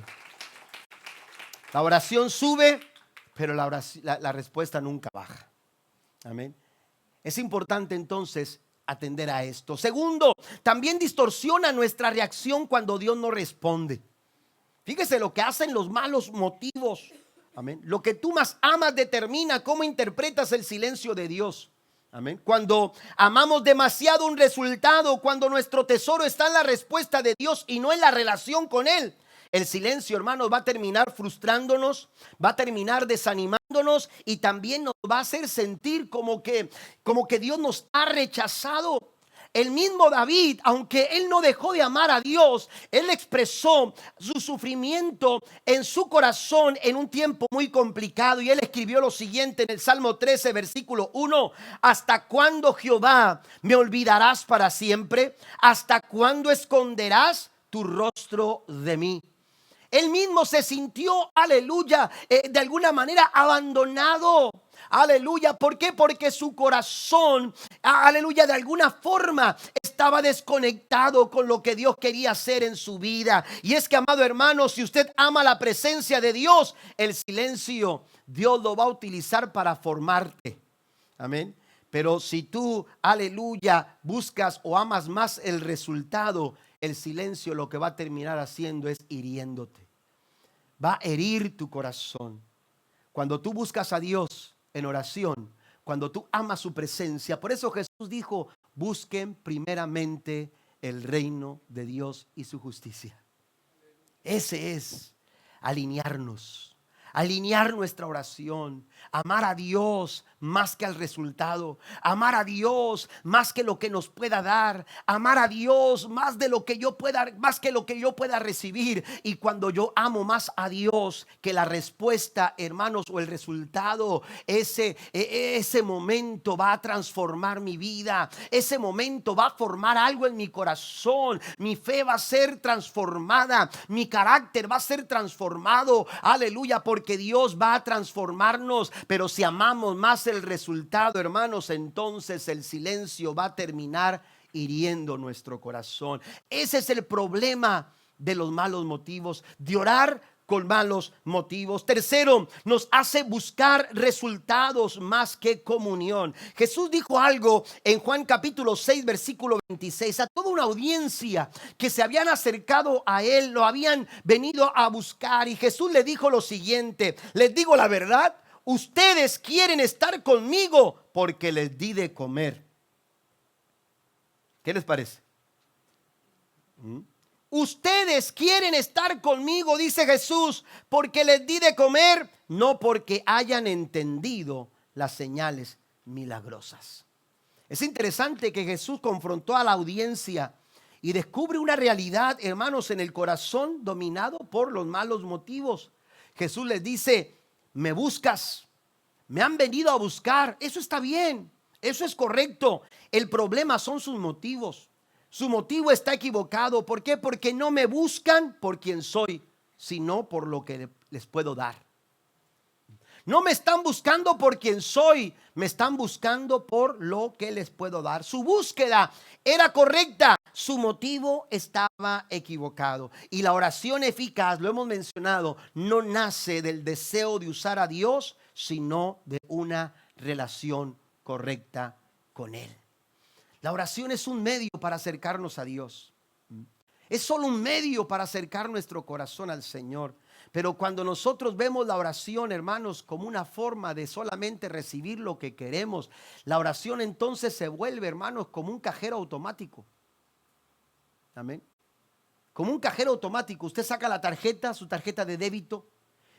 La oración sube, pero la respuesta nunca baja. Amén. Es importante entonces atender a esto. Segundo, también distorsiona nuestra reacción cuando Dios no responde. Fíjese lo que hacen los malos motivos. Amén. Lo que tú más amas determina cómo interpretas el silencio de Dios. Amén. Cuando amamos demasiado un resultado, cuando nuestro tesoro está en la respuesta de Dios y no en la relación con Él, el silencio, hermanos, va a terminar frustrándonos, va a terminar desanimándonos, y también nos va a hacer sentir como que Dios nos ha rechazado. El mismo David, aunque él no dejó de amar a Dios, él expresó su sufrimiento en su corazón en un tiempo muy complicado, y él escribió lo siguiente en el Salmo 13, versículo 1: ¿hasta cuándo, Jehová, me olvidarás para siempre? ¿Hasta cuándo esconderás tu rostro de mí? Él mismo se sintió, aleluya, de alguna manera abandonado. Aleluya, ¿por qué? Porque su corazón, aleluya, de alguna forma estaba desconectado con lo que Dios quería hacer en su vida. Y es que, amado hermano, si usted ama la presencia de Dios, el silencio Dios lo va a utilizar para formarte. Amén. Pero si tú, aleluya, buscas o amas más el resultado, el silencio lo que va a terminar haciendo es hiriéndote. Va a herir tu corazón. Cuando tú buscas a Dios en oración, cuando tú amas su presencia, por eso Jesús dijo: busquen primeramente el reino de Dios y su justicia. Ese es alinear nuestra oración, amar a Dios más que al resultado, amar a Dios más que lo que nos pueda dar, amar a Dios más de lo que yo pueda, más que lo que yo pueda recibir. Y cuando yo amo más a Dios que la respuesta, hermanos, o el resultado, ese momento va a transformar mi vida, ese momento va a formar algo en mi corazón, mi fe va a ser transformada, mi carácter va a ser transformado, aleluya, porque Dios va a transformarnos. Pero si amamos más el resultado, hermanos, entonces el silencio va a terminar hiriendo nuestro corazón. Ese es el problema de los malos motivos, de orar con malos motivos. Tercero, nos hace buscar resultados más que comunión. Jesús dijo algo en Juan capítulo 6 versículo 26 a toda una audiencia que se habían acercado a él, lo habían venido a buscar, y Jesús le dijo lo siguiente: les digo la verdad, ustedes quieren estar conmigo porque les di de comer. ¿Qué les parece? Ustedes quieren estar conmigo, dice Jesús, porque les di de comer, no porque hayan entendido las señales milagrosas. Es interesante que Jesús confrontó a la audiencia y descubre una realidad, hermanos, en el corazón dominado por los malos motivos. Jesús les dice: me buscas, me han venido a buscar. Eso está bien, eso es correcto. El problema son sus motivos. Su motivo está equivocado. ¿Por qué? Porque no me buscan por quien soy, sino por lo que les puedo dar. No me están buscando por quien soy, me están buscando por lo que les puedo dar. Su búsqueda era correcta, su motivo estaba equivocado. Y la oración eficaz, lo hemos mencionado, no nace del deseo de usar a Dios, sino de una relación correcta con Él. La oración es un medio para acercarnos a Dios. Es solo un medio para acercar nuestro corazón al Señor. Pero cuando nosotros vemos la oración, hermanos, como una forma de solamente recibir lo que queremos, la oración entonces se vuelve, hermanos, como un cajero automático. Amén. Como un cajero automático. Usted saca la tarjeta, su tarjeta de débito,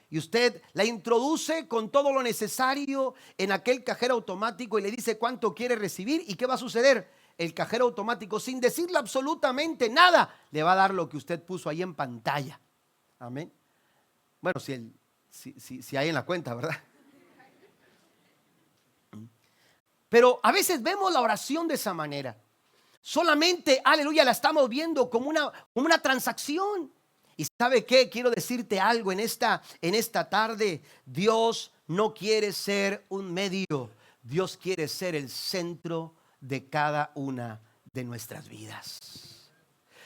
y usted la introduce con todo lo necesario en aquel cajero automático y le dice cuánto quiere recibir. ¿Y qué va a suceder? El cajero automático, sin decirle absolutamente nada, le va a dar lo que usted puso ahí en pantalla. Amén. Bueno, si hay en la cuenta, ¿verdad? Pero a veces vemos la oración de esa manera. Solamente, aleluya, la estamos viendo como una transacción. ¿Y sabe qué? Quiero decirte algo en esta tarde. Dios no quiere ser un medio. Dios quiere ser el centro de cada una de nuestras vidas.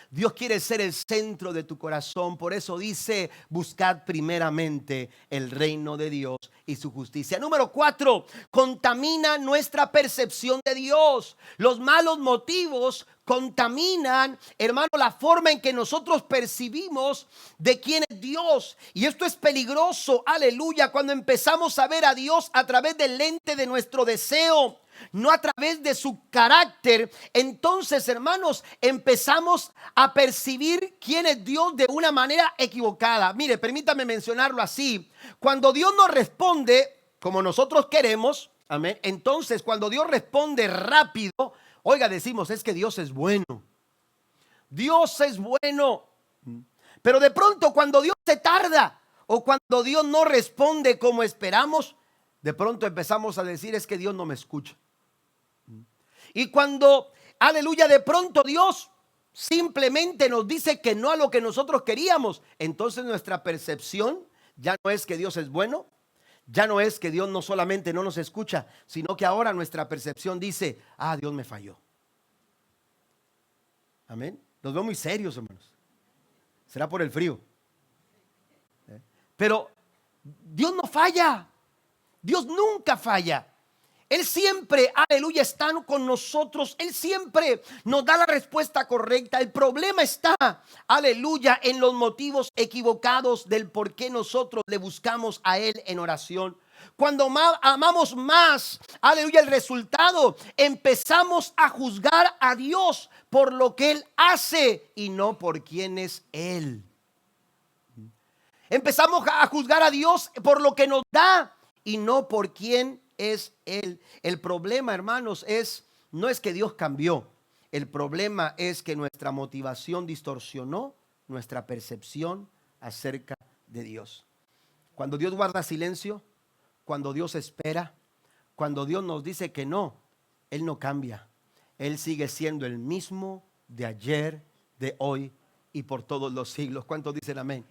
Dios quiere ser el centro de tu corazón. Por eso dice: buscad primeramente el reino de Dios y su justicia. Número 4, contamina nuestra percepción de Dios. Los malos motivos contaminan, hermano, la forma en que nosotros percibimos de quién es Dios. Y esto es peligroso, aleluya, cuando empezamos a ver a Dios a través del lente de nuestro deseo, no a través de su carácter. Entonces, hermanos, empezamos a percibir quién es Dios de una manera equivocada. Mire, permítame mencionarlo así. Cuando Dios nos responde como nosotros queremos, amén, entonces cuando Dios responde rápido, oiga, decimos: es que Dios es bueno. Dios es bueno. Pero de pronto, cuando Dios se tarda o cuando Dios no responde como esperamos, de pronto empezamos a decir: es que Dios no me escucha. Y cuando, aleluya, de pronto Dios simplemente nos dice que no a lo que nosotros queríamos, entonces nuestra percepción ya no es que Dios es bueno, ya no es que Dios no solamente no nos escucha, sino que ahora nuestra percepción dice: ah, Dios me falló. Amén. Los veo muy serios, hermanos. Será por el frío. Pero Dios no falla. Dios nunca falla. Él siempre, aleluya, está con nosotros. Él siempre nos da la respuesta correcta. El problema está, aleluya, en los motivos equivocados del por qué nosotros le buscamos a Él en oración. Cuando amamos más, aleluya, el resultado, empezamos a juzgar a Dios por lo que Él hace y no por quién es Él. Empezamos a juzgar a Dios por lo que nos da y no por quién es Él. El problema, hermanos, no es que Dios cambió. El problema es que nuestra motivación distorsionó nuestra percepción acerca de Dios. Cuando Dios guarda silencio, cuando Dios espera, cuando Dios nos dice que no, Él no cambia. Él sigue siendo el mismo de ayer, de hoy y por todos los siglos. ¿Cuántos dicen amén?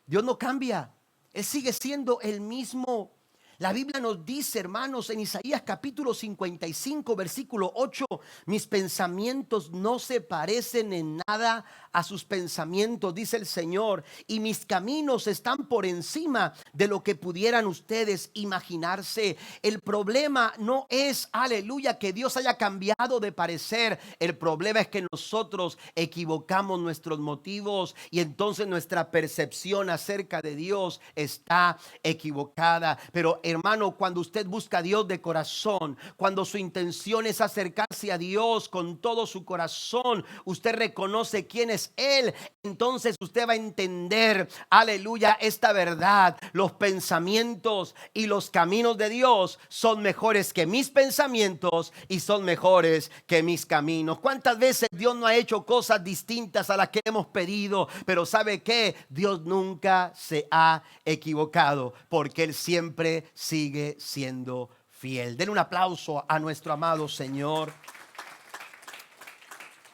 Dios no cambia. Él sigue siendo el mismo. La Biblia nos dice, hermanos, en Isaías capítulo 55, versículo 8, mis pensamientos no se parecen en nada a sus pensamientos, dice el Señor, y mis caminos están por encima de lo que pudieran ustedes imaginarse. El problema no es, aleluya, que Dios haya cambiado de parecer. El problema es que nosotros equivocamos nuestros motivos y entonces nuestra percepción acerca de Dios está equivocada. Pero hermano, cuando usted busca a Dios de corazón, cuando su intención es acercarse a Dios con todo su corazón, usted reconoce quién es Él, entonces usted va a entender, aleluya, esta verdad. Los pensamientos y los caminos de Dios son mejores que mis pensamientos y son mejores que mis caminos. ¿Cuántas veces Dios no ha hecho cosas distintas a las que hemos pedido? Pero ¿sabe qué? Dios nunca se ha equivocado, porque Él siempre sigue siendo fiel. Den un aplauso a nuestro amado Señor.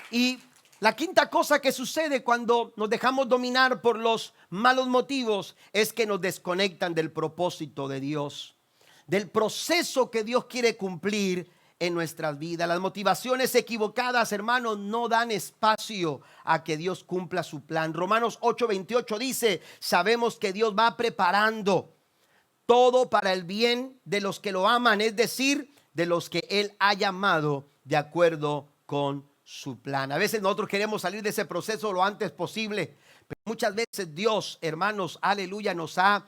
Y la quinta cosa que sucede cuando nos dejamos dominar por los malos motivos es que nos desconectan del propósito de Dios, del proceso que Dios quiere cumplir en nuestras vidas. Las motivaciones equivocadas, hermanos, no dan espacio a que Dios cumpla su plan. Romanos 8:28 dice, sabemos que Dios va preparando todo para el bien de los que lo aman, es decir, de los que Él ha llamado de acuerdo con su plan. A veces nosotros queremos salir de ese proceso lo antes posible, pero muchas veces Dios, hermanos, aleluya, nos ha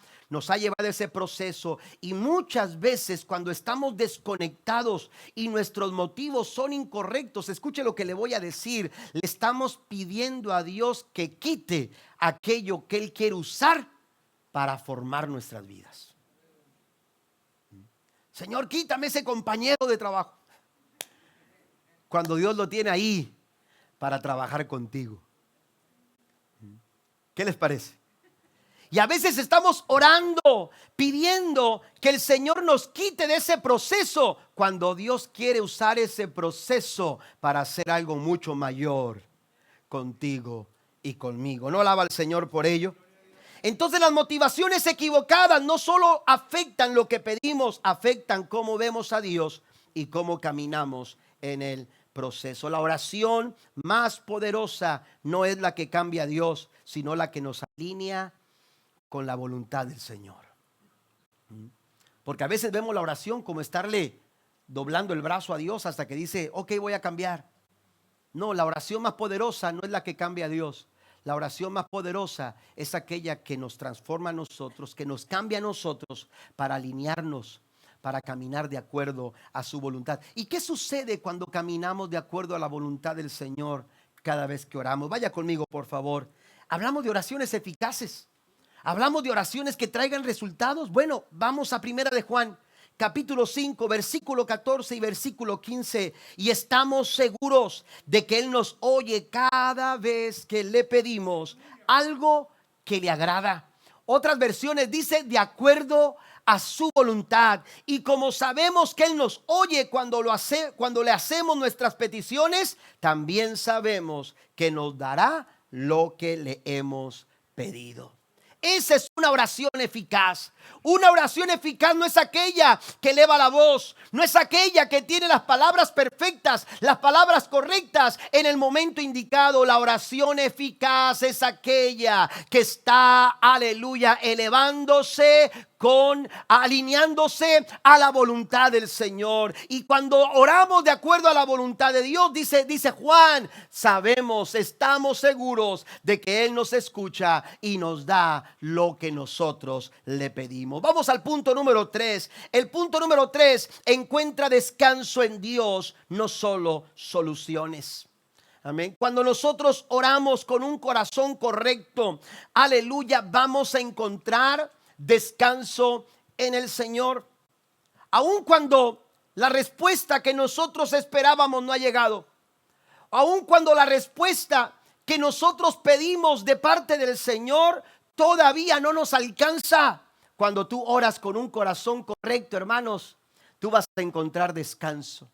llevado ese proceso. Y muchas veces cuando estamos desconectados y nuestros motivos son incorrectos, escuche lo que le voy a decir, le estamos pidiendo a Dios que quite aquello que Él quiere usar para formar nuestras vidas. Señor, quítame ese compañero de trabajo, cuando Dios lo tiene ahí para trabajar contigo. ¿Qué les parece? Y a veces estamos orando, pidiendo que el Señor nos quite de ese proceso, cuando Dios quiere usar ese proceso para hacer algo mucho mayor contigo y conmigo. ¿No alaba al Señor por ello? Entonces las motivaciones equivocadas no solo afectan lo que pedimos, afectan cómo vemos a Dios y cómo caminamos en el proceso. La oración más poderosa no es la que cambia a Dios, sino la que nos alinea con la voluntad del Señor. Porque a veces vemos la oración como estarle doblando el brazo a Dios hasta que dice, ok, voy a cambiar. No, la oración más poderosa no es la que cambia a Dios. La oración más poderosa es aquella que nos transforma a nosotros, que nos cambia a nosotros para alinearnos, para caminar de acuerdo a su voluntad. ¿Y qué sucede cuando caminamos de acuerdo a la voluntad del Señor cada vez que oramos? Vaya conmigo, por favor. Hablamos de oraciones eficaces. Hablamos de oraciones que traigan resultados. Bueno, vamos a Primera de Juan, capítulo 5, versículo 14 y versículo 15. Y estamos seguros de que Él nos oye cada vez que le pedimos algo que le agrada. Otras versiones dice de acuerdo a su voluntad. Y como sabemos que Él nos oye cuando le hacemos nuestras peticiones, también sabemos que nos dará lo que le hemos pedido. Esa es una oración eficaz. Una oración eficaz no es aquella que eleva la voz, no es aquella que tiene las palabras perfectas, las palabras correctas en el momento indicado. La oración eficaz es aquella que está, aleluya, elevándose alineándose a la voluntad del Señor. Y cuando oramos de acuerdo a la voluntad de Dios, dice Juan, estamos seguros de que Él nos escucha y nos da lo que nosotros le pedimos. Vamos al punto número 3. El punto número 3, encuentra descanso en Dios, no solo soluciones. Amén. Cuando nosotros oramos con un corazón correcto, aleluya, vamos a encontrar descanso en el Señor. Aun cuando la respuesta que nosotros esperábamos no ha llegado, aun cuando la respuesta que nosotros pedimos de parte del Señor todavía no nos alcanza, cuando tú oras con un corazón correcto, hermanos, tú vas a encontrar descanso.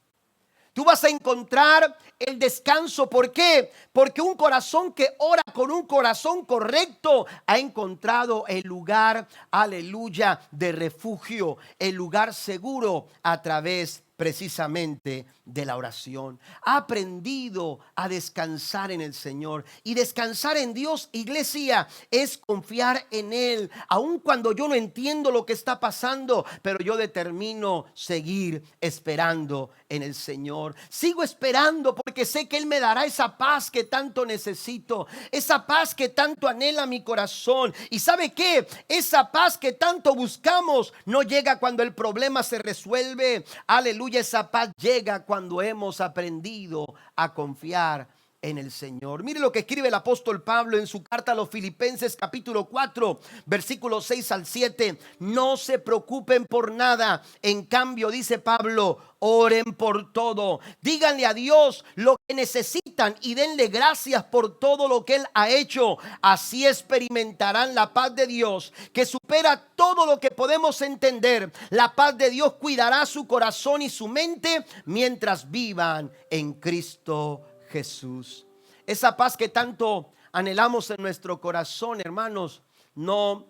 Tú vas a encontrar el descanso. ¿Por qué? Porque un corazón que ora con un corazón correcto ha encontrado el lugar, aleluya, de refugio, el lugar seguro a través precisamente de la oración. Ha aprendido a descansar en el Señor. Y descansar en Dios, iglesia, es confiar en Él. Aun cuando yo no entiendo lo que está pasando, pero yo determino seguir esperando en el Señor. Sigo esperando porque sé que Él me dará esa paz que tanto necesito, esa paz que tanto anhela mi corazón. Y ¿sabe qué? Esa paz que tanto buscamos no llega cuando el problema se resuelve. Aleluya, esa paz llega cuando hemos aprendido a confiar en el Señor. Mire lo que escribe el apóstol Pablo en su carta a los Filipenses capítulo 4 versículos 6 al 7. No se preocupen por nada. En cambio, dice Pablo, oren por todo. Díganle a Dios lo que necesitan y denle gracias por todo lo que Él ha hecho. Así experimentarán la paz de Dios, que supera todo lo que podemos entender. La paz de Dios cuidará su corazón y su mente mientras vivan en Cristo Jesús. Esa paz que tanto anhelamos en nuestro corazón, hermanos, no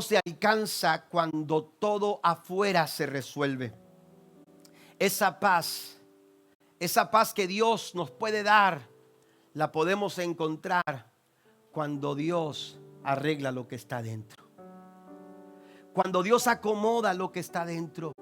se alcanza cuando todo afuera se resuelve. Esa paz que Dios nos puede dar, la podemos encontrar cuando Dios arregla lo que está dentro. Cuando Dios acomoda lo que está dentro.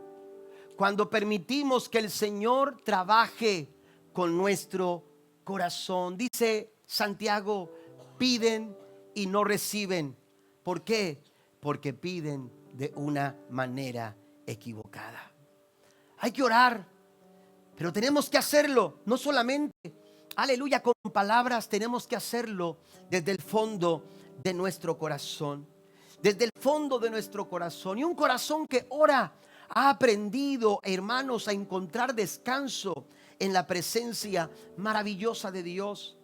Cuando permitimos que el Señor trabaje con nuestro corazón. Dice Santiago, piden y no reciben. ¿Por qué? Porque piden de una manera equivocada. Hay que orar, pero tenemos que hacerlo, no solamente, aleluya, con palabras, tenemos que hacerlo desde el fondo de nuestro corazón. Desde el fondo de nuestro corazón. Y un corazón que ora ha aprendido, hermanos, a encontrar descanso en la presencia maravillosa de Dios.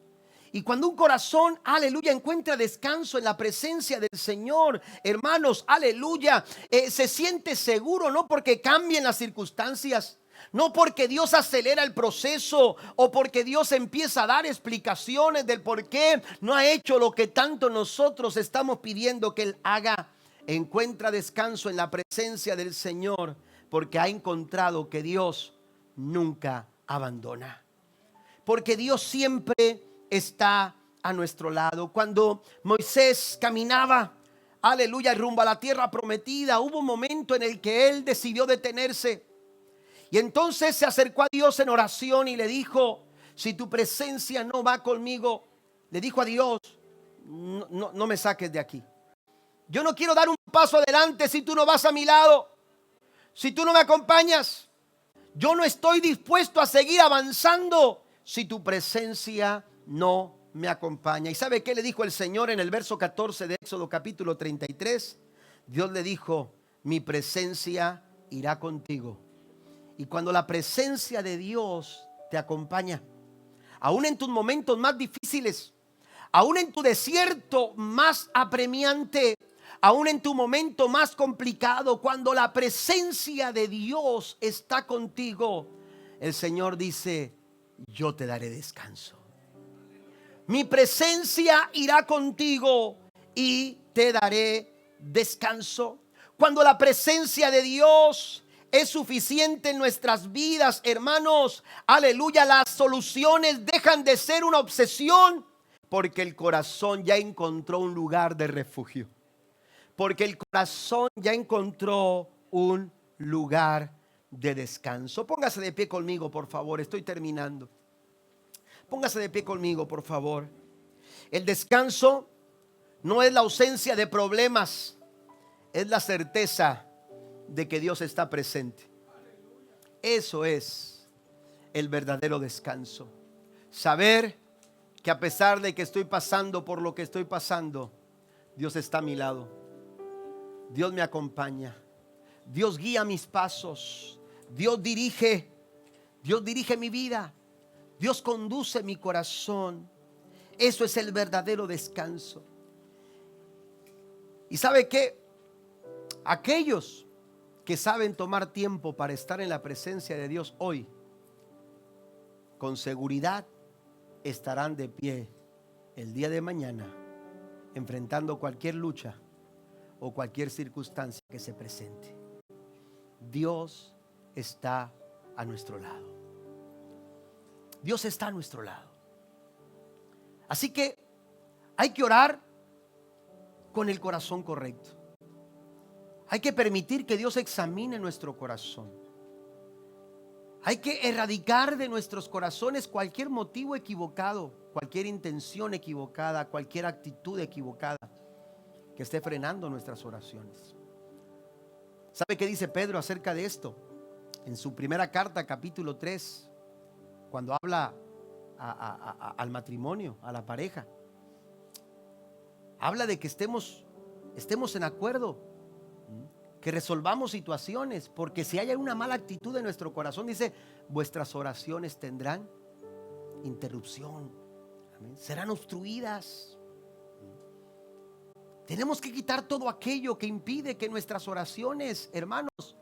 Y cuando un corazón, aleluya, encuentra descanso en la presencia del Señor, hermanos, aleluya, se siente seguro, no porque cambien las circunstancias, no porque Dios acelera el proceso o porque Dios empieza a dar explicaciones del por qué no ha hecho lo que tanto nosotros estamos pidiendo que Él haga. Encuentra descanso en la presencia del Señor porque ha encontrado que Dios nunca abandona. Porque Dios siempre está a nuestro lado. Cuando Moisés caminaba, aleluya, rumbo a la tierra prometida, hubo un momento en el que él decidió detenerse. Y entonces se acercó a Dios en oración y le dijo, si tu presencia no va conmigo, le dijo a Dios, no me saques de aquí. Yo no quiero dar un paso adelante si tú no vas a mi lado, si tú no me acompañas. Yo no estoy dispuesto a seguir avanzando si tu presencia no me acompaña. ¿Y sabe qué le dijo el Señor en el verso 14 de Éxodo capítulo 33? Dios le dijo, mi presencia irá contigo. Y cuando la presencia de Dios te acompaña, aún en tus momentos más difíciles, aún en tu desierto más apremiante, aún en tu momento más complicado, cuando la presencia de Dios está contigo, el Señor dice, yo te daré descanso. Mi presencia irá contigo y te daré descanso. Cuando la presencia de Dios es suficiente en nuestras vidas, hermanos, aleluya, las soluciones dejan de ser una obsesión porque el corazón ya encontró un lugar de refugio. Porque el corazón ya encontró un lugar de descanso. Póngase de pie conmigo, por favor. Estoy terminando. Póngase de pie conmigo, por favor. El descanso no es la ausencia de problemas, es la certeza de que Dios está presente. Eso es el verdadero descanso. Saber que a pesar de que estoy pasando por lo que estoy pasando, Dios está a mi lado. Dios me acompaña. Dios guía mis pasos. Dios dirige mi vida. Dios conduce mi corazón. Eso es el verdadero descanso. ¿Y sabe qué? Aquellos que saben tomar tiempo para estar en la presencia de Dios hoy, con seguridad estarán de pie el día de mañana, enfrentando cualquier lucha o cualquier circunstancia que se presente. Dios está a nuestro lado. Dios está a nuestro lado. Así que hay que orar con el corazón correcto. Hay que permitir que Dios examine nuestro corazón. Hay que erradicar de nuestros corazones cualquier motivo equivocado, cualquier intención equivocada, cualquier actitud equivocada que esté frenando nuestras oraciones. ¿Sabe qué dice Pedro acerca de esto? En su primera carta, capítulo 3, cuando habla al matrimonio, a la pareja, habla de que estemos en acuerdo, que resolvamos situaciones, porque si hay una mala actitud en nuestro corazón, dice, vuestras oraciones tendrán interrupción. Amén. Serán obstruidas. Tenemos que quitar todo aquello que impide que nuestras oraciones, hermanos,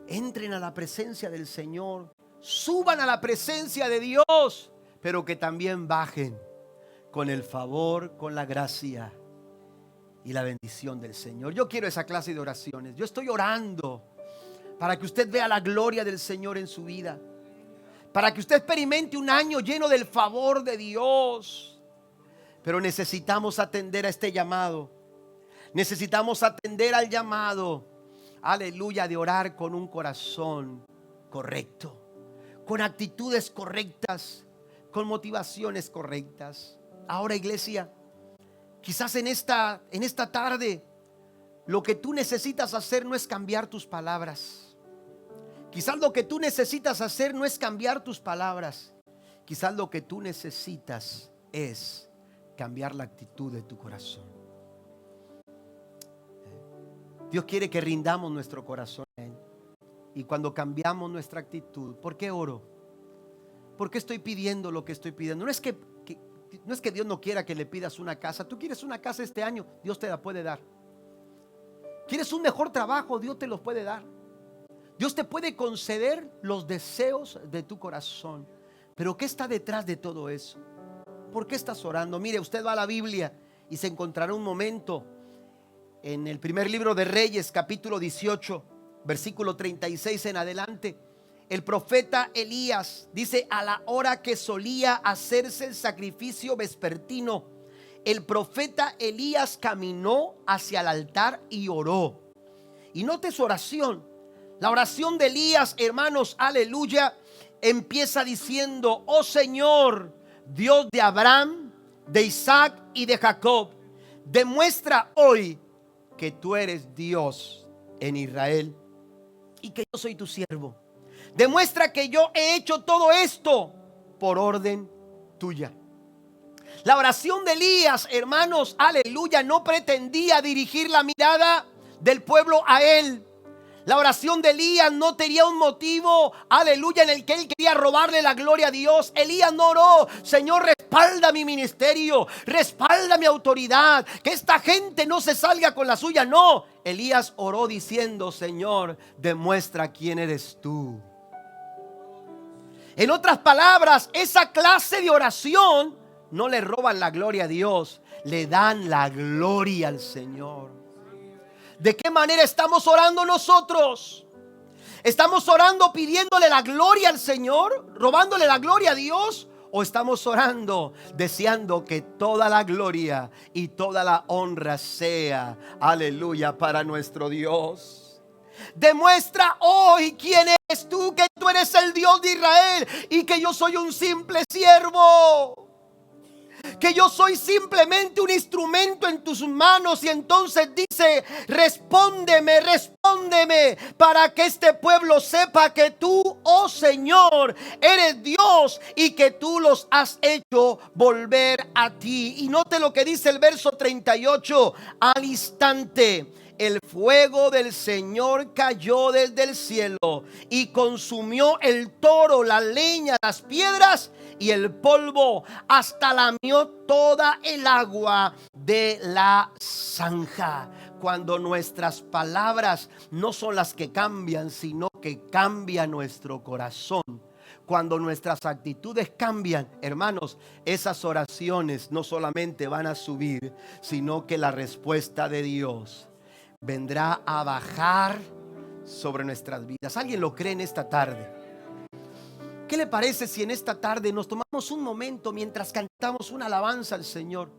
entren a la presencia del Señor, suban a la presencia de Dios, pero que también bajen con el favor, con la gracia y la bendición del Señor. Yo quiero esa clase de oraciones. Yo estoy orando para que usted vea la gloria del Señor en su vida, para que usted experimente un año lleno del favor de Dios. Pero necesitamos atender a este llamado. Necesitamos atender al llamado, aleluya, de orar con un corazón correcto, con actitudes correctas, con motivaciones correctas. Ahora, iglesia, quizás en esta tarde lo que tú necesitas hacer no es cambiar tus palabras. Quizás lo que tú necesitas hacer no es cambiar tus palabras. Quizás lo que tú necesitas es cambiar la actitud de tu corazón. Dios quiere que rindamos nuestro corazón a Él. Y cuando cambiamos nuestra actitud, ¿por qué oro? ¿Por qué estoy pidiendo lo que estoy pidiendo? No es que Dios no quiera que le pidas una casa. Tú quieres una casa este año, Dios te la puede dar. ¿Quieres un mejor trabajo? Dios te los puede dar. Dios te puede conceder los deseos de tu corazón. Pero ¿qué está detrás de todo eso? ¿Por qué estás orando? Mire, usted va a la Biblia y se encontrará un momento en el primer libro de Reyes, capítulo 18, versículo 36 en adelante. El profeta Elías dice: a la hora que solía hacerse el sacrificio vespertino, el profeta Elías caminó hacia el altar y oró. Y note su oración. La oración de Elías, hermanos, aleluya, empieza diciendo: oh Señor, Dios de Abraham, de Isaac y de Jacob, demuestra hoy que tú eres Dios en Israel y que yo soy tu siervo. Demuestra que yo he hecho todo esto por orden tuya. La oración de Elías, hermanos, aleluya, no pretendía dirigir la mirada del pueblo a él. La oración de Elías no tenía un motivo, aleluya, en el que él quería robarle la gloria a Dios. Elías no oró: Señor, respalda mi ministerio, respalda mi autoridad, que esta gente no se salga con la suya. No, Elías oró diciendo: Señor, demuestra quién eres tú. En otras palabras, esa clase de oración no le roban la gloria a Dios, le dan la gloria al Señor. ¿De qué manera estamos orando nosotros? ¿Estamos orando pidiéndole la gloria al Señor, robándole la gloria a Dios? ¿O estamos orando deseando que toda la gloria y toda la honra sea, aleluya, para nuestro Dios? Demuestra hoy quién eres tú, que tú eres el Dios de Israel y que yo soy un simple siervo, que yo soy simplemente un instrumento en tus manos. Y entonces dice: respóndeme, respóndeme para que este pueblo sepa que tú, oh Señor, eres Dios y que tú los has hecho volver a ti. Y note lo que dice el verso 38: al instante el fuego del Señor cayó desde el cielo y consumió el toro, la leña, las piedras y el polvo, hasta lamió toda el agua de la zanja. Cuando nuestras palabras no son las que cambian, sino que cambia nuestro corazón. Cuando nuestras actitudes cambian, hermanos, esas oraciones no solamente van a subir, sino que la respuesta de Dios vendrá a bajar sobre nuestras vidas. ¿Alguien lo cree en esta tarde? ¿Qué le parece si en esta tarde nos tomamos un momento mientras cantamos una alabanza al Señor?